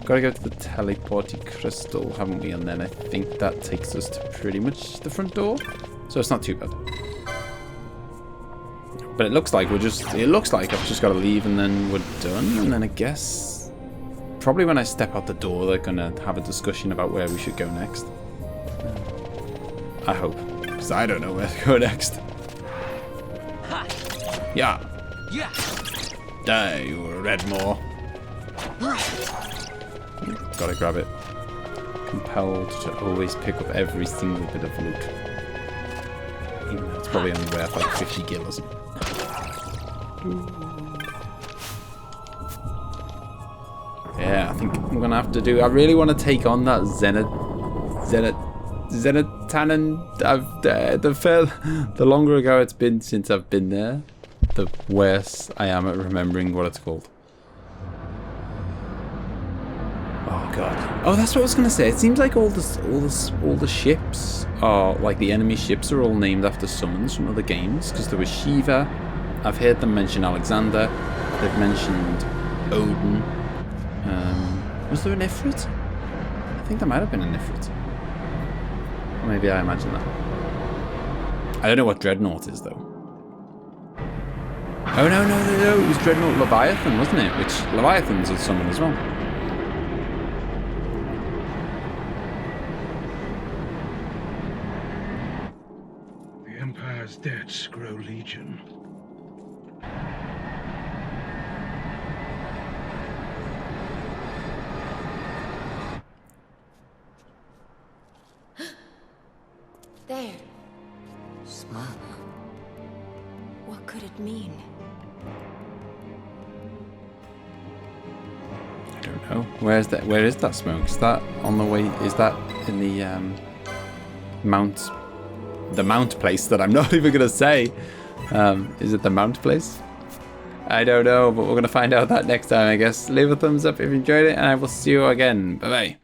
teleporty crystal, haven't we? And then I think that takes us to pretty much the front door. So it's not too bad. But it looks like I've just got to leave and then we're done. And then I guess probably when I step out the door, they're gonna have a discussion about where we should go next. I hope, because I don't know where to go next. Yeah. Die, you Redmore. Gotta grab it. Compelled to always pick up every single bit of loot. Even though it's probably only worth like 50 gil or something. Yeah, I think I'm gonna have to do. I really want to take on that Zenitanen. The longer ago it's been since I've been there, the worse I am at remembering what it's called. Oh god. Oh, that's what I was gonna say. It seems like all the ships are like the enemy ships are all named after summons from other games. Because there was Shiva. I've heard them mention Alexander. They've mentioned Odin. Was there an Ifrit? I think there might have been an Ifrit. Or maybe I imagine that. I don't know what Dreadnought is though. Oh no, it was Dreadnought Leviathan, wasn't it? Which Leviathan's a summon as well. The Empire's debts grow legion. There. Smoke. What could it mean? I don't know. Where is that smoke? Is that on the way? Is that in the mount place that I'm not even gonna say? Is it the mount place? I don't know, but we're gonna find out that next time, I guess. Leave a thumbs up if you enjoyed it, and I will see you again. Bye bye.